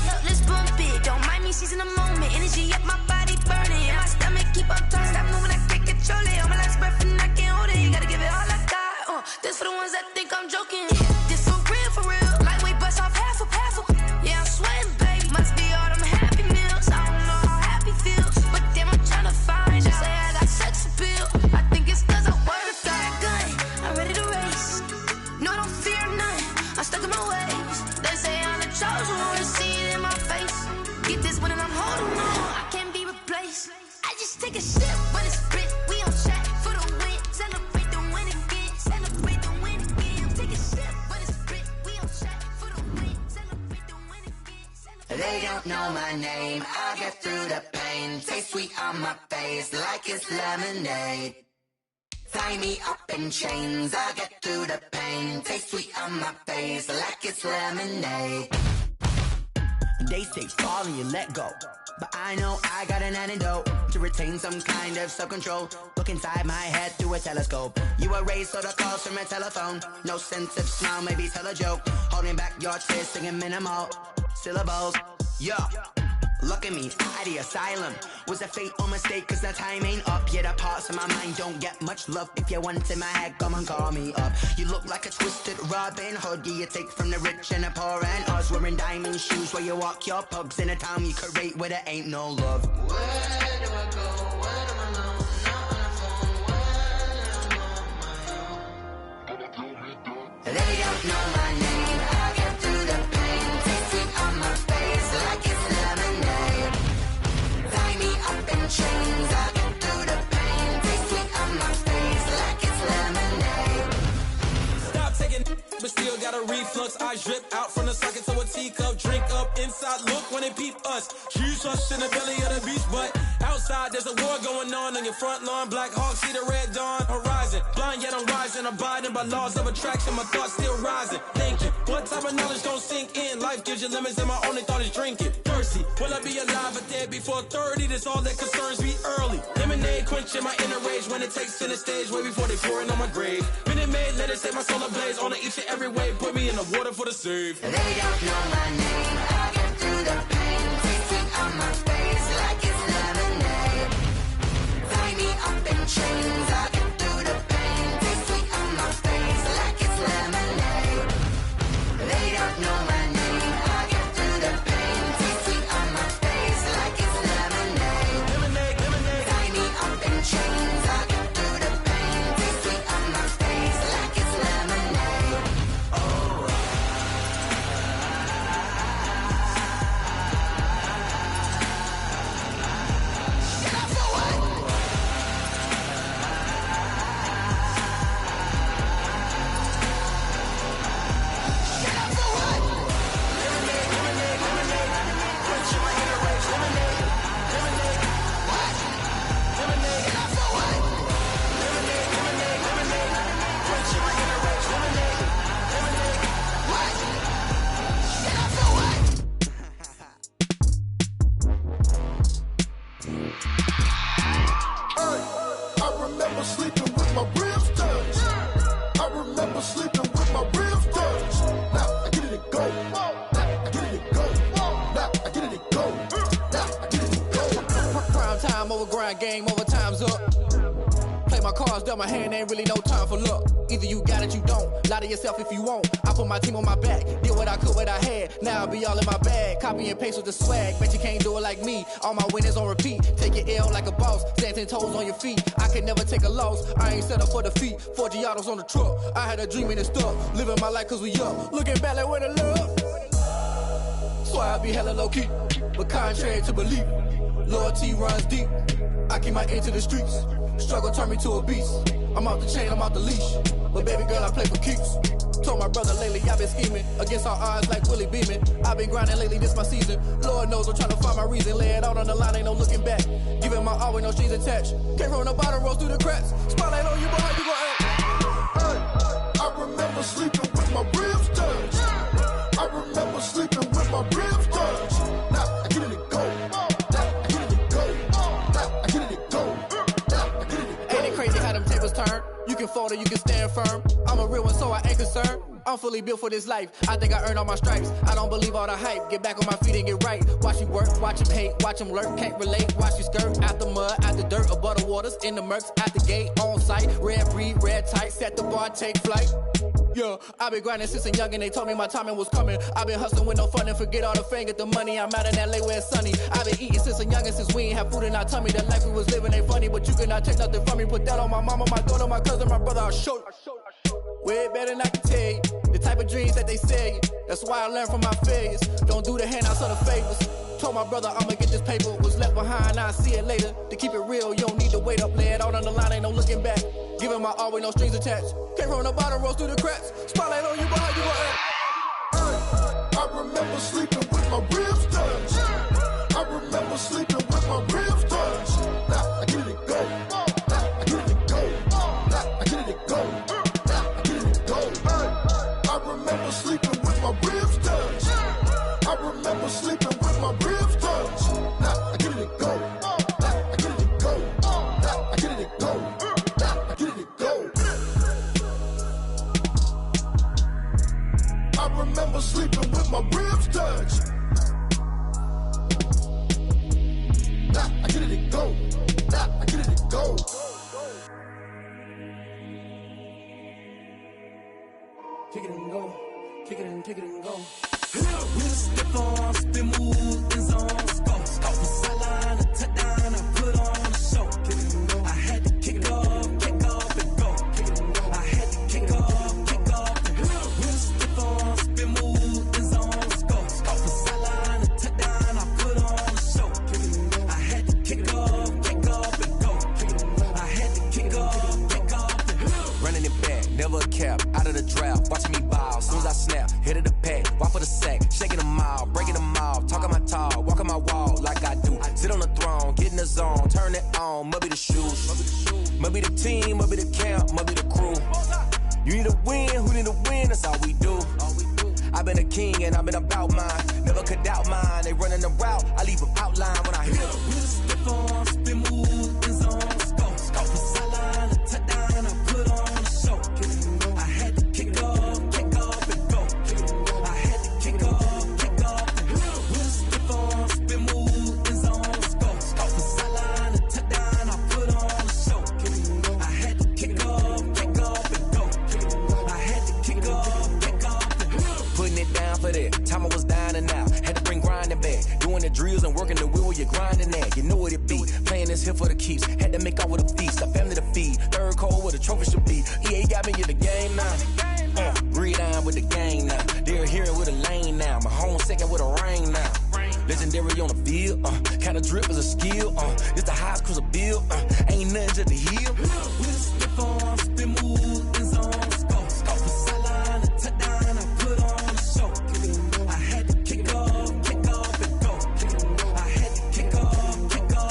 look, let's bump it. Don't mind me seizing the moment, energy up my body burning. And my stomach keep up turning, stop moving, I can't control it. On my last breath and I can't hold it, you gotta give it all I got. This for the ones that think I'm joking. This for real, lightweight bust off half a. Yeah, I'm sweating, babe. Must be all them happy meals. I don't know how happy feels, but damn, I'm tryna find. Just say I got sex appeal. I think it's cause I wear a fire gun. I'm ready to race. No, I don't fear none. I'm stuck in my ways. They say I'm the chosen one, to see it in my face. Get this one and I'm holding on, I can't be replaced. I just take a sip when it's split. We on track for the win. Celebrate the win again. Celebrate the win again. Take a sip when it's split. We on track for the win. Celebrate the win again. They don't know my name, I get through the pain. Taste sweet on my face like it's lemonade. Tie me up in chains, I get through the pain. Taste sweet on my face like it's lemonade. They say fall and you let go, but I know I got an antidote to retain some kind of self-control. Look inside my head through a telescope. You erase all the calls from a telephone. No sense of smile, maybe tell a joke. Holding back your tears, singing minimal syllables. Yeah, look at me, at the asylum. Was a fate or mistake, cause the time ain't up. Yeah, the parts of my mind don't get much love. If you want in my head, come and call me up. You look like a twisted Robin Hood. Yeah, you take from the rich and the poor and us. Wearing diamond shoes where you walk your pugs in a town you create where there ain't no love. Where do I go? Where do I know? Not on the phone. Where am I on my own? They don't know my name, I get out from the socket to a teacup. Drink up inside, look when they peep us. Huge us in the belly of the beach, but outside there's a war going on your front lawn. Black Hawk, see the red dawn horizon. Blind yet I'm rising, abiding by laws of attraction. My thoughts still rising. Thinking, what type of knowledge gon' sink in? Life gives you limits and my only thought is drinking. Thirsty, will I be alive or dead before 30? That's all that concerns me early. Lemonade quenching my inner rage when it takes center stage way before they pour it on my grave. Minute Maid, let it set my soul ablaze. On each and every way, put me in the water for the save. They don't know my name, I'll get through the pain. Taste sweet on my face like it's lemonade. Tie me up in chains, I'll get through the pain. Taste sweet on my face like it's lemonade. They don't know my name, I'll get through the pain. Taste sweet on my face like it's lemonade. Lemonade, lemonade. Tie me up in chains, I'll get through the pain. Taste sweet on my face like it's lemonade. I remember sleeping with my ribs touched. I remember sleeping with my ribs touched. Now I get it and go. Now I get it and go. Now I get it and go. Now I get it and go. Prime time over grind game, over time's up. Play my cards, dealt my hand, ain't really no time for luck. Either you got it, you don't. Lie to yourself if you won't. I put my team on my back, did what I could, what I had. Now I'll be all in my bag, copy and paste with the swag. Bet you can't do it like me. All my winners on repeat. Take your L like a boss, stand 10 toes on your feet. I can never take a loss. I ain't set up for defeat. 4 Giottos on the truck. I had a dream and it stuck. Living my life cause we up. Looking back like where the love. So I be hella low key, but contrary to belief, loyalty runs deep. I keep my ear to the streets. Struggle turned me to a beast. I'm out the chain, I'm out the leash. But baby girl, I play for keeps. Told my brother lately, I've been scheming against all odds like Willie Beeman. I've been grinding lately, this my season. Lord knows I'm trying to find my reason. Lay it out on the line, ain't no looking back. Giving my all with no strings attached. Came from the bottom, rose through the cracks. Spotlight on you, boy, how you gon' act? I remember sleeping with my ribs touched. I remember sleeping with my ribs touched. Now I get it and go. Now I get it and go. Now I get it and go. Now I get it and go. Ain't it crazy how them tables turn? You can fold or you can stand firm. I'm a real one, so I ain't concerned. I'm fully built for this life. I think I earned all my stripes. I don't believe all the hype. Get back on my feet and get right. Watch you work, watch him hate, watch him lurk. Can't relate, watch you skirt. Out the mud, out the dirt, above the waters, in the murks, at the gate, on site. Red breed, red tight, set the bar, take flight. Yeah, I been grinding since a youngin', they told me my timing was coming. I been hustling with no fun and forget all the fame, get the money. I'm out in LA where it's sunny. I been eating since a youngin', since we ain't have food in our tummy. The life we was living ain't funny, but you cannot take nothing from me. Put that on my mama, my daughter, my cousin, my brother, I'll show you. Way better than I can tell you. The type of dreams that they sell you. That's why I learned from my failures. Don't do the handouts or the favors. Told my brother I'ma get this paper. Was left behind, I'll see it later. To keep it real, you don't need to wait up. Lay it out on the line, ain't no looking back. Giving my all with no strings attached. Came from the bottom, rose through the cracks. Spotlight on you, boy, how you gon' act? I remember sleeping with my ribs touched. I remember sleeping with my ribs touched. Now I get it and go. Now I get it and go. Now I get it and go. Now I get it and go. I remember sleeping with my ribs touched. I remember sleeping with my ribs touched. Now I get it and go. Now I get it and go. Now I get it and go. Now I get it and go. I remember sleeping with my ribs touched. Now I get it and go. Now I get it and go. Kick it and go. Kick it and go. We'll step on, spin, move, in zone, scope. Off the sideline, a touchdown, I put on a show. I had to kick off and go. I had to kick off and go. We'll step on, spin, move, in zone, scope. Off the sideline, a touchdown, I put on a show. I had to kick off and go. I had to kick off and go. Running it back, never a cap, out of the draft. Watching me ball, soon as I snap, hit of the pack. Walk for the stack, shaking them all, breaking them off, talking my talk, walking my walk like I do. Sit on the throne, get in the zone, turn it on, must be the shoes, must be the team, must be the camp, must be the crew. You need a win, who need a win, that's all we do. I've been a king and I've been about mine, never could doubt mine. They running the route, I leave them outline when I hit them. With a stiff on, spin move, in zone, scope. From sideline to touchdown, I put on a show. I had to kick off and go. I had to kick off and go. With a stiff on, spin move, in zone, scope. From sideline to touchdown, I put on a show. I had to kick off and go. I had to kick off and go. Putting it down for that, time I was down and out. Had to bring grinding back, doing the drills and working the wheel where you're grinding at. You know what it be, playing this here for the keeps. Had to make off with a feast, a family to feed. Third cold where the trophy should be. EA got me in the game now. Breathe on with the game now. They're here with a lane now. My home second with a ring now. Legendary on the field, kinda drip is a skill. It's the highest cruiser bill, ain't nothing to the heel. With a stiff on, spin move, in zone, scope. From sideline to touchdown, I put on a show. I had to kick off and go. I had to kick off and go.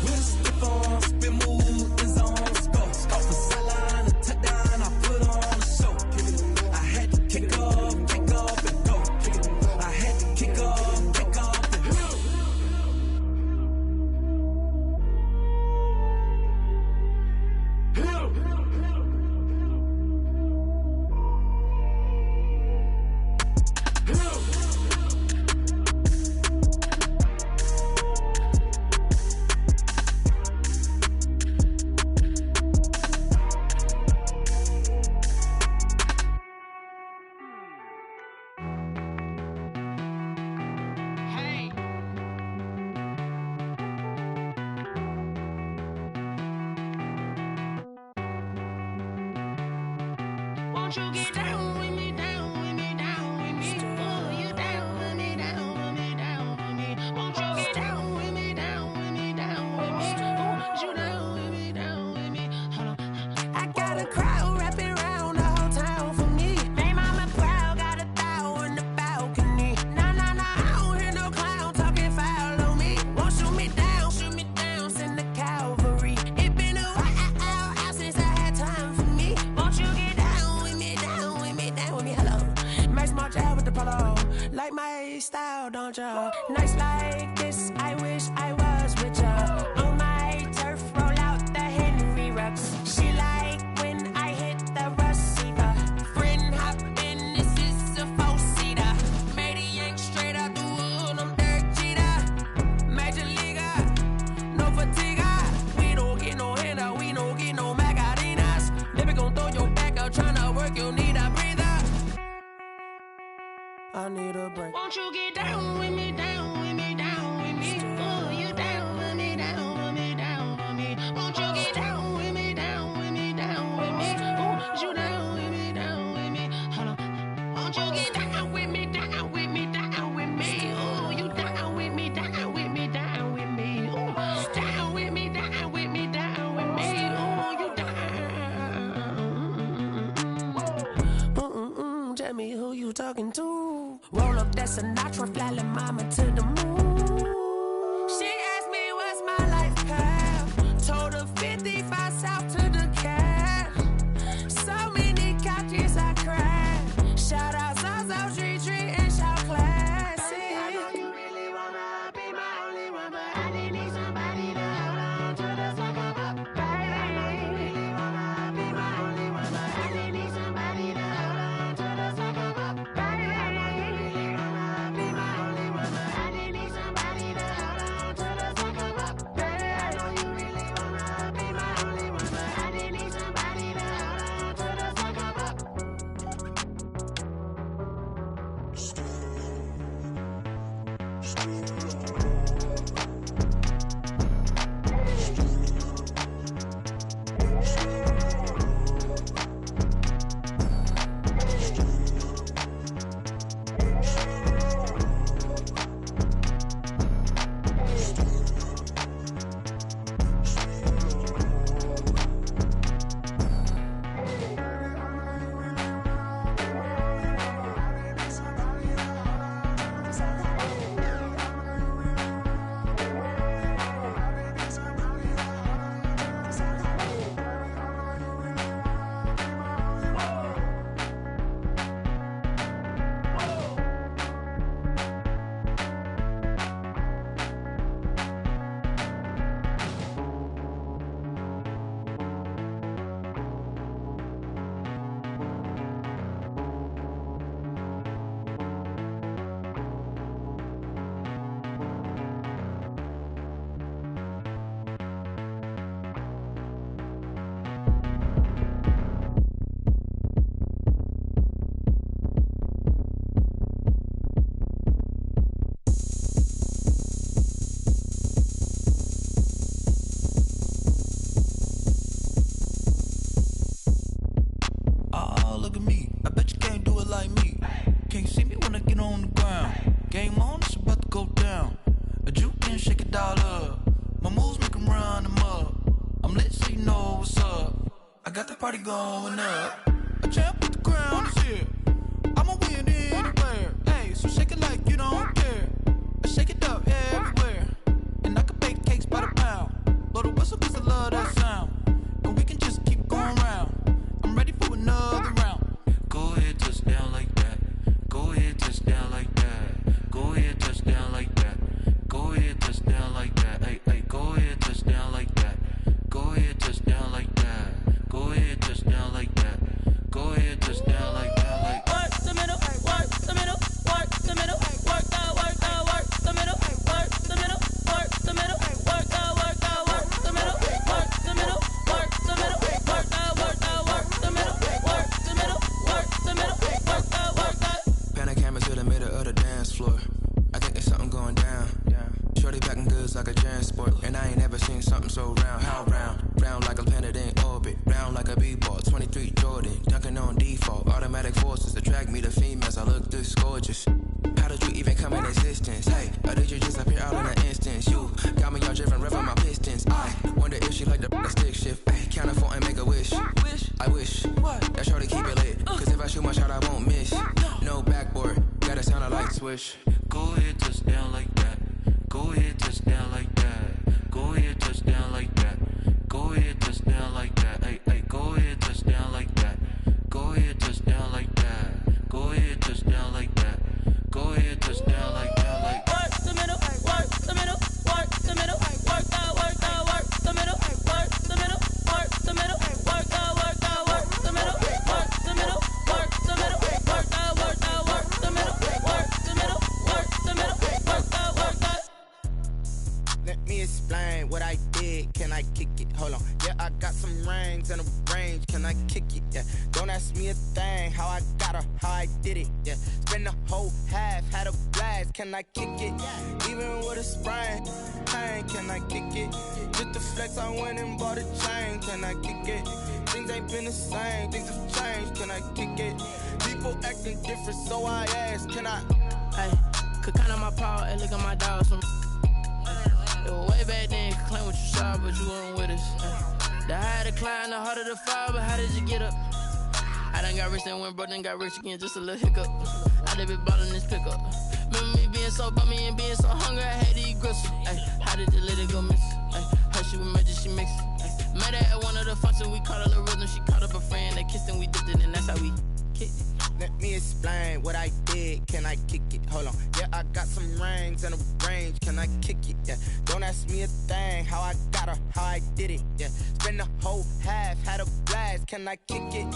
With a stiff on, spin move, in zone, scope. From sideline to touchdown, I put on a show. I had to kick off and go. I had to kick off and go. Won't you get down with me, down with me, down with me? Oh, you down with me, down with me, down with me. Won't you get down with me, down with me, down with me? Oh, you down with me, down with me? Hold on. I got a crowd wrapping around the whole town for me. They mama proud, got a thou in the balcony. Nah, I don't hear no clown talking foul on me. Won't shoot me down, send the cavalry. It been a while since I had time for me. Won't you get down with me, down with me, down with me? Hello. Max March out with the polo. Like my style, don't ya? Nights like this, I wish I was with ya. On my turf, roll out the Henry Rux. She like when I hit the receiver. Friend hop in, this is a four-seater. Made a yank straight out the wood, I'm Derek Jeter. Major leaguer, no fatigue. We don't get no handout, we don't get no Macarinas. Never gon' throw your back out, tryna work, you need a breather. I need a break. Won't you get down with me, down with me, down with me? Oh, you down with me, down with me, down with me? Won't you get down with me, down with me, down with me? Oh, you down with me, down with me? Hold on. Won't you get down with me, down with me, down with me? Oh, you down with me, down with me, down with me? Oh, down with me, down with me, down with me? Oh, you down. Tell me who you talking to. Roll up that Sinatra, fly la mama to the moon. She asked me what's my life path. Told her 55 south to the cat. So many couches I cried. Shout out Zazo, Tree, and shout classy. I know you really wanna be my only one, but I didn't need somebody to hold on to the sucker up. Baby, I know you really wanna be my only one, but I didn't need somebody to hold on to the sucker up. Baby, I know you really wanna be my only one, but I didn't need somebody to hold on to the sucker up. Baby, I know you really wanna be my only one, but I didn't need somebody to hold on to the sucker up. Game on, it's about to go down. A juke and shake it all up. My moves make 'em run them up. I'm lit so you know what's up. I got the party going up. A champ with the crown is here. I'ma win anywhere. Hey, so shake it like you don't care. I shake it up everywhere. And I can bake cakes by the pound. Blow the whistle 'cause I love that sound. And we can just keep going round. I'm ready for another round. Go ahead, touch down like that. Go ahead, touch down like that. Go ahead, touch down like that. Go ahead, touch down like that. Hey, hey, go ahead, touch down like that. Go ahead, touch down like that. Go ahead, touch down like that. Go ahead, touch down like that. Like work the middle, work the middle, work the middle, work the middle, work the middle, work the middle, work the middle, work the middle, work the middle, work the middle, work the middle, work the middle, work the. Pan a camera to the middle of the dance floor. I think there's something going down. Shorty packing goods like a transport, and I ain't never seen something so round. How round? Round like a planet in orbit, round like a b-ball. 23 Jordan, dunking on default. Automatic forces attract me to females. I look this gorgeous. How did you even come in existence? Hey, or did you just appear out in an instance? You got me all driven, revving my pistons. I wonder if she like the stick shift. Hey, count it 4 and make a wish. I wish that shorty keep it lit. 'Cause if I shoot my shot, I won't miss. No backboard, gotta sound a light switch. Go ahead, touch down like that. Go ahead, touch down like that. Go ahead, touch down like that. Go ahead, touch down like that. Hey, hey, go ahead, touch down like that. Go ahead, touch down like that. Go ahead, touch down like that. Go ahead, touch down like that. Like work the middle, work the middle, work the middle, work the middle, work the middle, work the middle, work the middle, work the middle, work the middle, work the middle, work the middle, work the middle, work the. Let me explain what I did. Can I kick it? Hold on. Yeah, I got some rings and a range. Can I kick it? Yeah. Don't ask me a thing. How I got her, how I did it. Yeah. Spend the whole half, had a blast. Can I kick it? Even with a sprain. Pain, can I kick it? Just the flex, I went and bought a chain. Can I kick it? Things ain't been the same. Things have changed. Can I kick it? People acting different, so I ask. Can I? Hey, could count on my power and look at my dogs from. It was way back then, could claim what you saw, but you weren't with us. The higher the climb, the harder the fall, but how did you get up? I done got rich and went broke, then got rich again, just a little hiccup. I done been ballin' this pickup. Remember me being so bummy and being so hungry, I had to eat gristle. Ay, how did you let it go miss? Ay, her she was magic, she mixed. Met her at one of the functions, we caught a little rhythm, she caught up a friend, they kissed and we dipped it, and that's how we kicked it. Let me explain what I did. Can I kick it? Hold on. Yeah, I got some rings and a range. Can I kick it? Yeah. Don't ask me a thing. How I got her, how I did it. Yeah. Spend the whole half, had a blast. Can I kick it?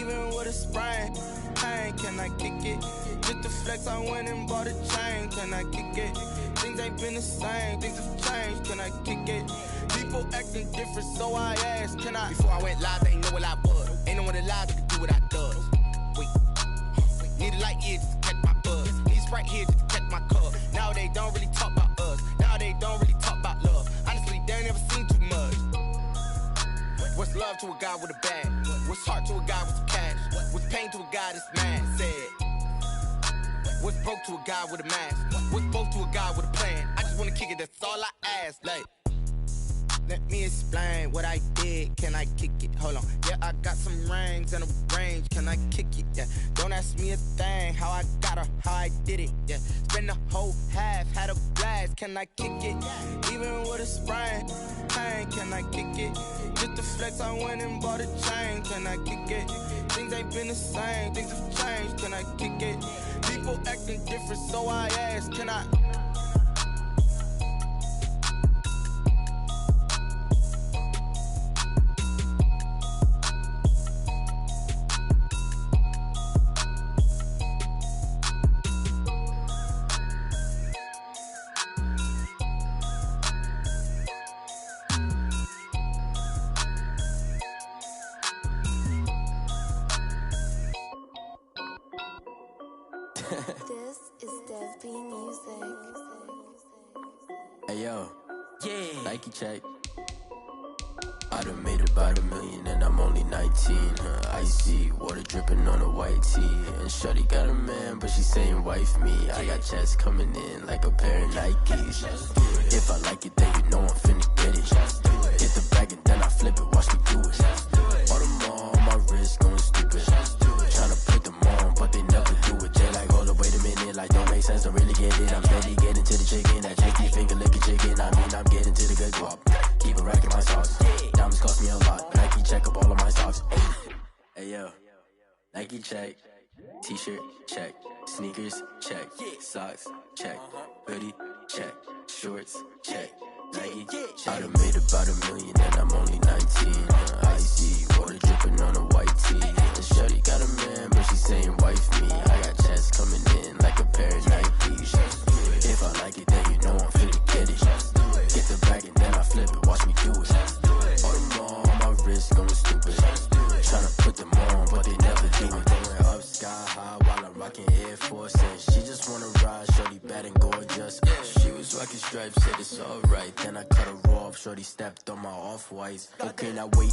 Even with a sprain. Pain, can I kick it? Just the flex, I went and bought a chain. Can I kick it? Things ain't been the same. Things have changed. Can I kick it? People acting different, so I asked. Can I? Before I went live, they ain't know what I was. Ain't no one alive that could do what I does. Wait. Need a light here just to catch my buzz. Need Sprite here just to catch my cup. Now they don't really talk about us. Now they don't really talk about love. Honestly, they ain't never seen too much. What's love to a guy with a bag? What's heart to a guy with some cash? What's pain to a guy that's mad? Said. What's broke to a guy with a mask? What's both to a guy with a plan? I just wanna kick it, that's all I ask. Like. Let me explain what I did. Can I kick it? Hold on. Yeah, I got some rings and a range. Can I kick it? Yeah. Don't ask me a thing. How I got her, how I did it. Yeah. Spend the whole half, had a blast. Can I kick it? Even with a sprain. Pain, can I kick it? Just the flex, I went and bought a chain. Can I kick it? Things ain't been the same. Things have changed. Can I kick it? People acting different, so I ask. Can I? This is Dev B Music. Hey yo, yeah. Nike check. done made about $1 million and I'm only 19. Icy water dripping on a white tee. And shorty got a man, but she saying wife me. I got checks coming in like a pair of Nikes. If I like it, then you know I'm finna get it. Hit the bag and then I flip it, watch me do it. All them on my wrist going stupid. Tryna put them on, but they never do it. They like, hold up, wait a minute, like don't make sense, don't really get it. I'm steady getting to the chicken, that tricky finger licking chicken. I mean, I'm getting to the good guap. Keep a rack in my socks. Diamonds cost me a lot. Nike check up all of my socks. Hey yo, Nike check. T-shirt check. Sneakers check. Socks check. Hoodie check. Shorts check. Nike. I done made about $1 million and I'm only 19. Icy water dripping on a white tee. And shorty got a man, but she saying wife me. I got checks coming in like a pair of Nikes. If I like it, then you know I'm finna get it. Get the bag and then I flip it, watch me do it. All them on my wrist going stupid. Tryna put them on, but they never do it. Going up sky high while I'm rocking Air Force. And she just wanna ride, shorty bad and gorgeous. She was rocking stripes, said it's alright. Then I cut her off, shorty stepped on my off-whites. Okay, now wait.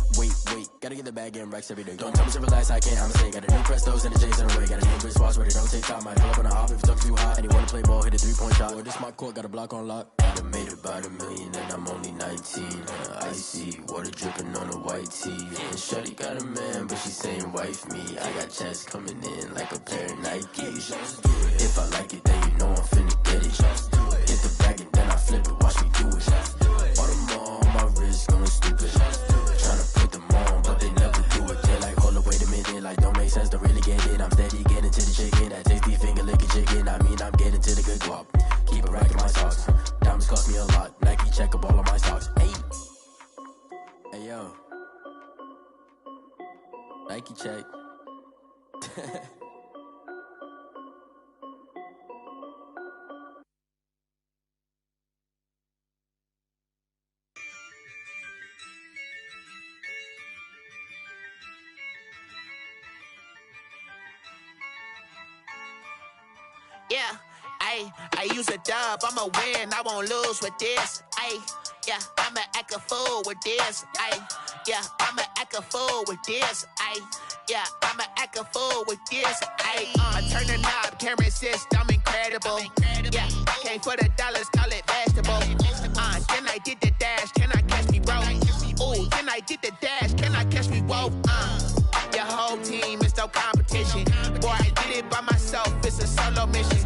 Gotta get the bag and racks every day. Don't tell me to relax, I can't, I'ma say. Got a new Prestos and the J's in the way. Got a new wristwatch, but it don't take time. Might pull up on a hop if it's too hot. And you wanna play ball, hit a 3-point shot. Or this my court, got a block on lock. I done made about $1 million and I'm only 19. Icy water dripping on a white tee. And shorty got a man, but she saying wife me. I got checks coming in like a pair of Nikes. If I like it, then you know I'm finna get it. Hit the bag and then I flip it, watch me do it. All them on my wrist going stupid. Tryna put them on, but they never do it. They like, hold up, wait a minute, like don't make sense, don't really get it. I'm steady getting to the chicken, that tasty finger licking chicken. I mean, I'm getting to the good guap. Keep a rack in my socks. Diamonds cost me a lot. Nike check up all of my stocks. Hey yo, Nike check. Yeah, I use a dub, I'ma win, I won't lose with this. Yeah, I'ma act a fool with this. Yeah, I'ma act a fool with this. Yeah, I'ma act a fool with this. I turn the knob, camera assist, I'm incredible. Yeah, came for the dollars, call it vegetable. Then I did the dash, can I catch me, bro? Ooh, then I did the dash, can I catch me, whoa? Your whole team is no competition. Boy, I did it by myself, it's a solo mission.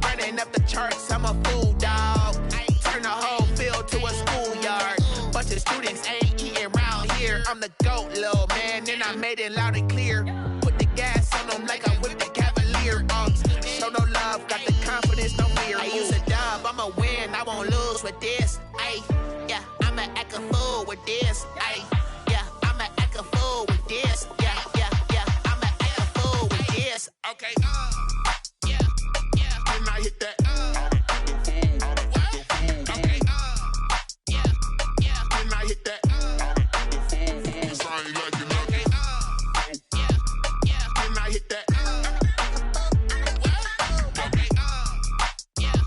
Running up the charts, I'm a fool, dog. Turn the whole field to a schoolyard. Bunch of students ain't eating round here. I'm the GOAT, little man, and I made it loud and clear. Put the gas on them like I whipped the Cavalier. Show no love, got the confidence, no fear. I use a dub, I'ma win, I won't lose with this. Yeah, I'ma act a fool with this. Yeah, I'ma act a fool with this. Yeah, I'ma act a fool with this. Okay, yeah, and I hit that. Okay, yeah, and I hit that. I ain't like it, okay, yeah, and I hit that. Okay, yeah,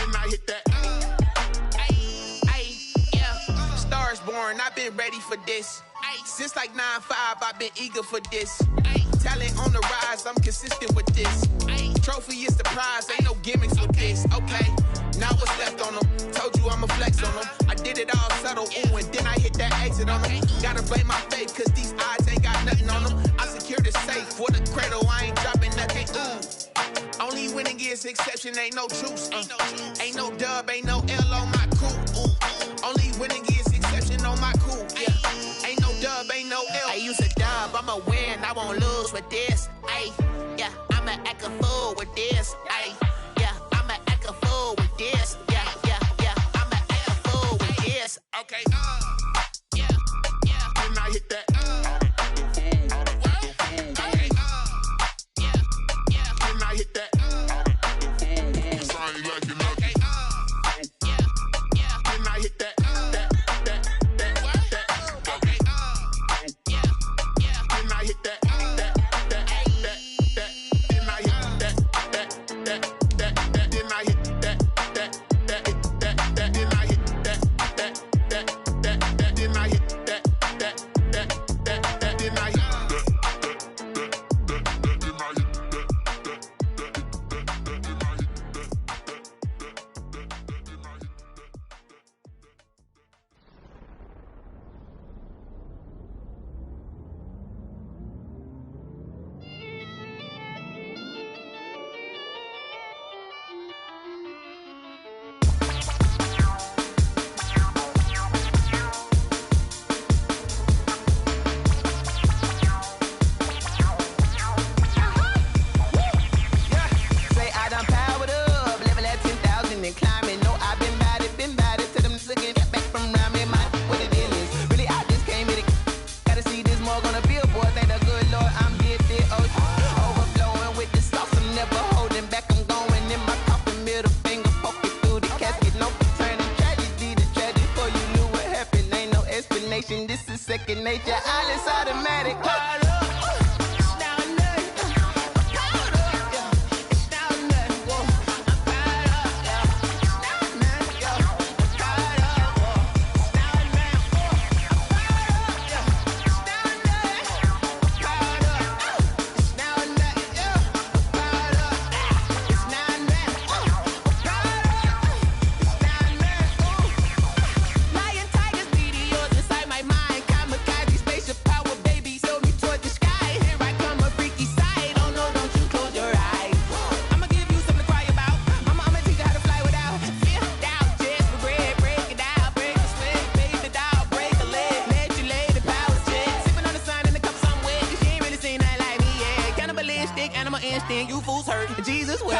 and I hit that. Yeah, stars born, I've been ready for this. Since like 9-5, I've been eager for this. Talent on the rise, I'm consistent with this. Trophy is the prize, ain't no gimmicks with this. Okay, now what's left on them? Told you I'ma flex on them. I did it all subtle, ooh, and then I hit that exit on them. Gotta blame my faith, cause these odds ain't got nothing on them. I secured the safe for the cradle, I ain't dropping nothing, ooh. Only winning is exception, ain't no truce. Ain't no dub, ain't no L on my crew. Only winning is exception on my crew. Yeah, ain't no dub, ain't no L. I use a dub, I'ma win, I won't lose with this. Yeah, I'ma act a fool with this. Yeah, I'ma act a fool with this. Yeah, I'ma act a fool with this. Okay, yeah, and I hit that. Okay, yeah, and I hit that. I ain't like it, okay, yeah, and I hit that. station. This is second nature. All is automatic. Animal instinct, you fools hurt. Jesus will.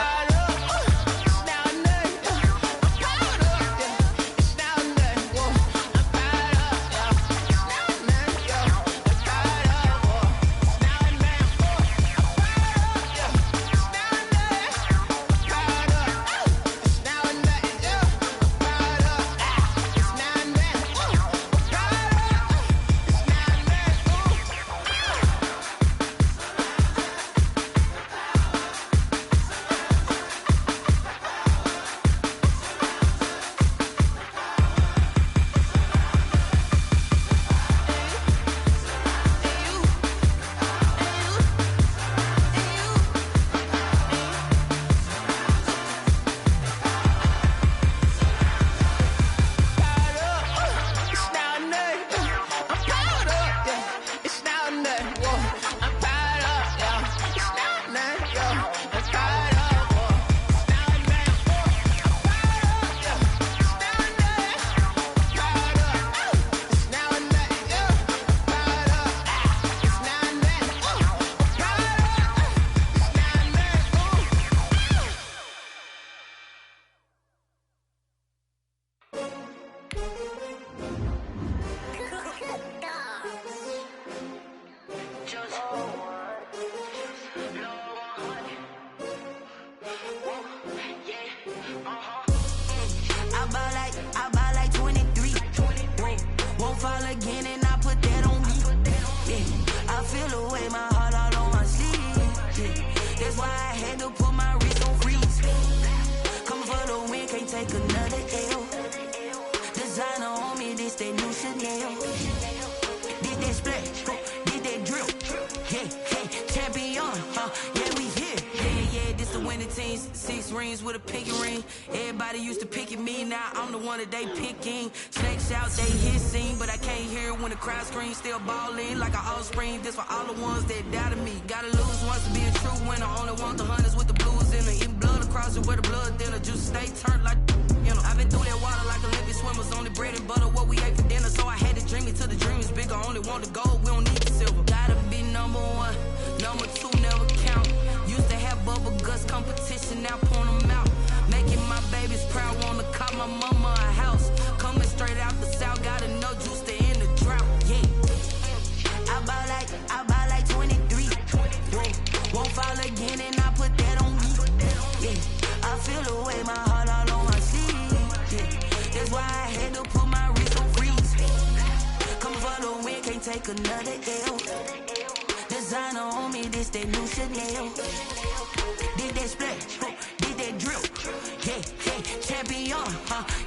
I buy like 23. Won't fall again and I put that on me. Yeah. I feel away my heart all on my sleeve. Yeah. That's why I had to put my wrist on freeze. Come for the win, can't take another L. Designer on me, this that new Chanel. Did that splash, did that drill. Yeah, champion, yeah, we here. Yeah, this the winning team. 6 rings with a pinky ring. Everybody used to picking me, now I'm the one that they picking. Snakes out, they hissing, but I can't hear when the crowd screams. Still balling like an offspring. This for all the ones that doubted me. Gotta lose once to be a true winner. Only want the hunters with the blues in it. Eating blood across it where the blood dinner. Juice stay turned like, you know. I've been through that water like Olympic swimmers. Only bread and butter, what we ate for dinner. So I had to dream it till the dream is bigger. Only want the gold, we don't need the silver. Gotta be number 1, number 2 never count. Used to have bubble guts competition, now point them out. Making my babies proud, wanna cop my mama a house. Coming straight out the south, gotta know juice to end the drought. Yeah, I buy like 23. Won't fall again and I put that on me. Yeah, I feel away my heart all on my sleeve. Yeah, that's why I had to put my wrist on freeze. Coming for the win, can't take another L. Designer on me, this that new Chanel. Did that splash, did that drill. Yeah, champion,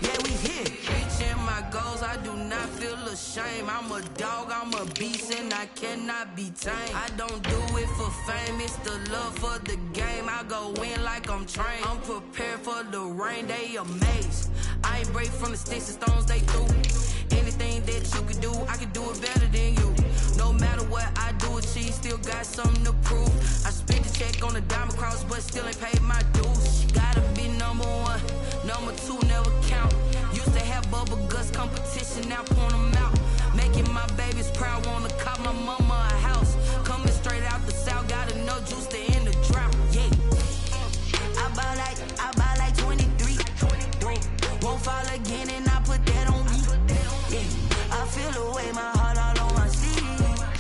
yeah, we here. Reaching my goals, I do not feel ashamed. I'm a dog, I'm a beast, and I cannot be tamed. I don't do it for fame, it's the love for the game. I go in like I'm trained. I'm prepared for the rain, they amazed. I ain't break from the sticks and stones they threw. Anything that you can do, I can do it better than you. No matter what I do, achieve, still got something to prove. I spent the check on the diamond cross, but still ain't paid my dues. Gotta be number 1, number 2 never count. Used to have bubble guts competition, now point them out. Making my babies proud, wanna cop my mama a house. Coming straight out the south, gotta know juice to end the drought. Yeah, I buy like 23. Won't fall again and I put that on me. Yeah, I feel away my heart all on my sleeve.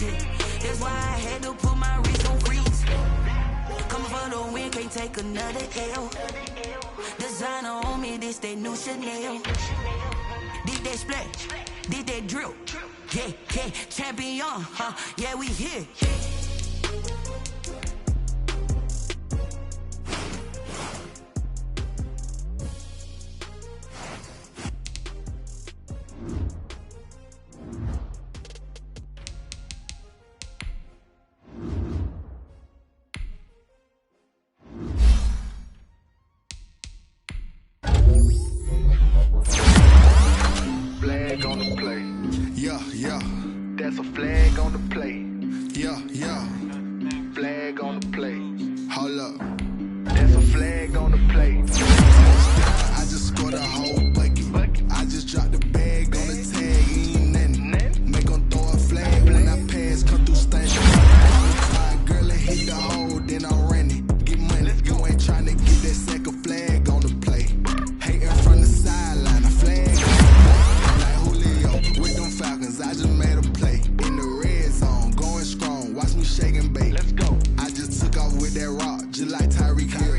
Yeah, that's why I had to put my wrist on freeze. Coming for the win, can't take another L. Designer on me, this that new Chanel. Did that splash, did that drill. Yeah, yeah, champion, huh? Yeah, we here. Flag on the play. Yeah, yeah. That's a flag on the play. Yeah, yeah. Flag on the play. Hold up. That's a flag on the play. I just scored a whole bucket. I just dropped the bag on the tag. Ain't nothing. Make 'em throw a flag when I pass. Come through stand. Girl, it hit the hole, then I'm running. Get money. You ain't trying to get that second flag on the play. Hating from the sideline. A flag. With them Falcons, I just made a play. In the red zone, going strong. Watch me shake and bake. Let's go. I just took off with that rock, just like Tyreek Hill.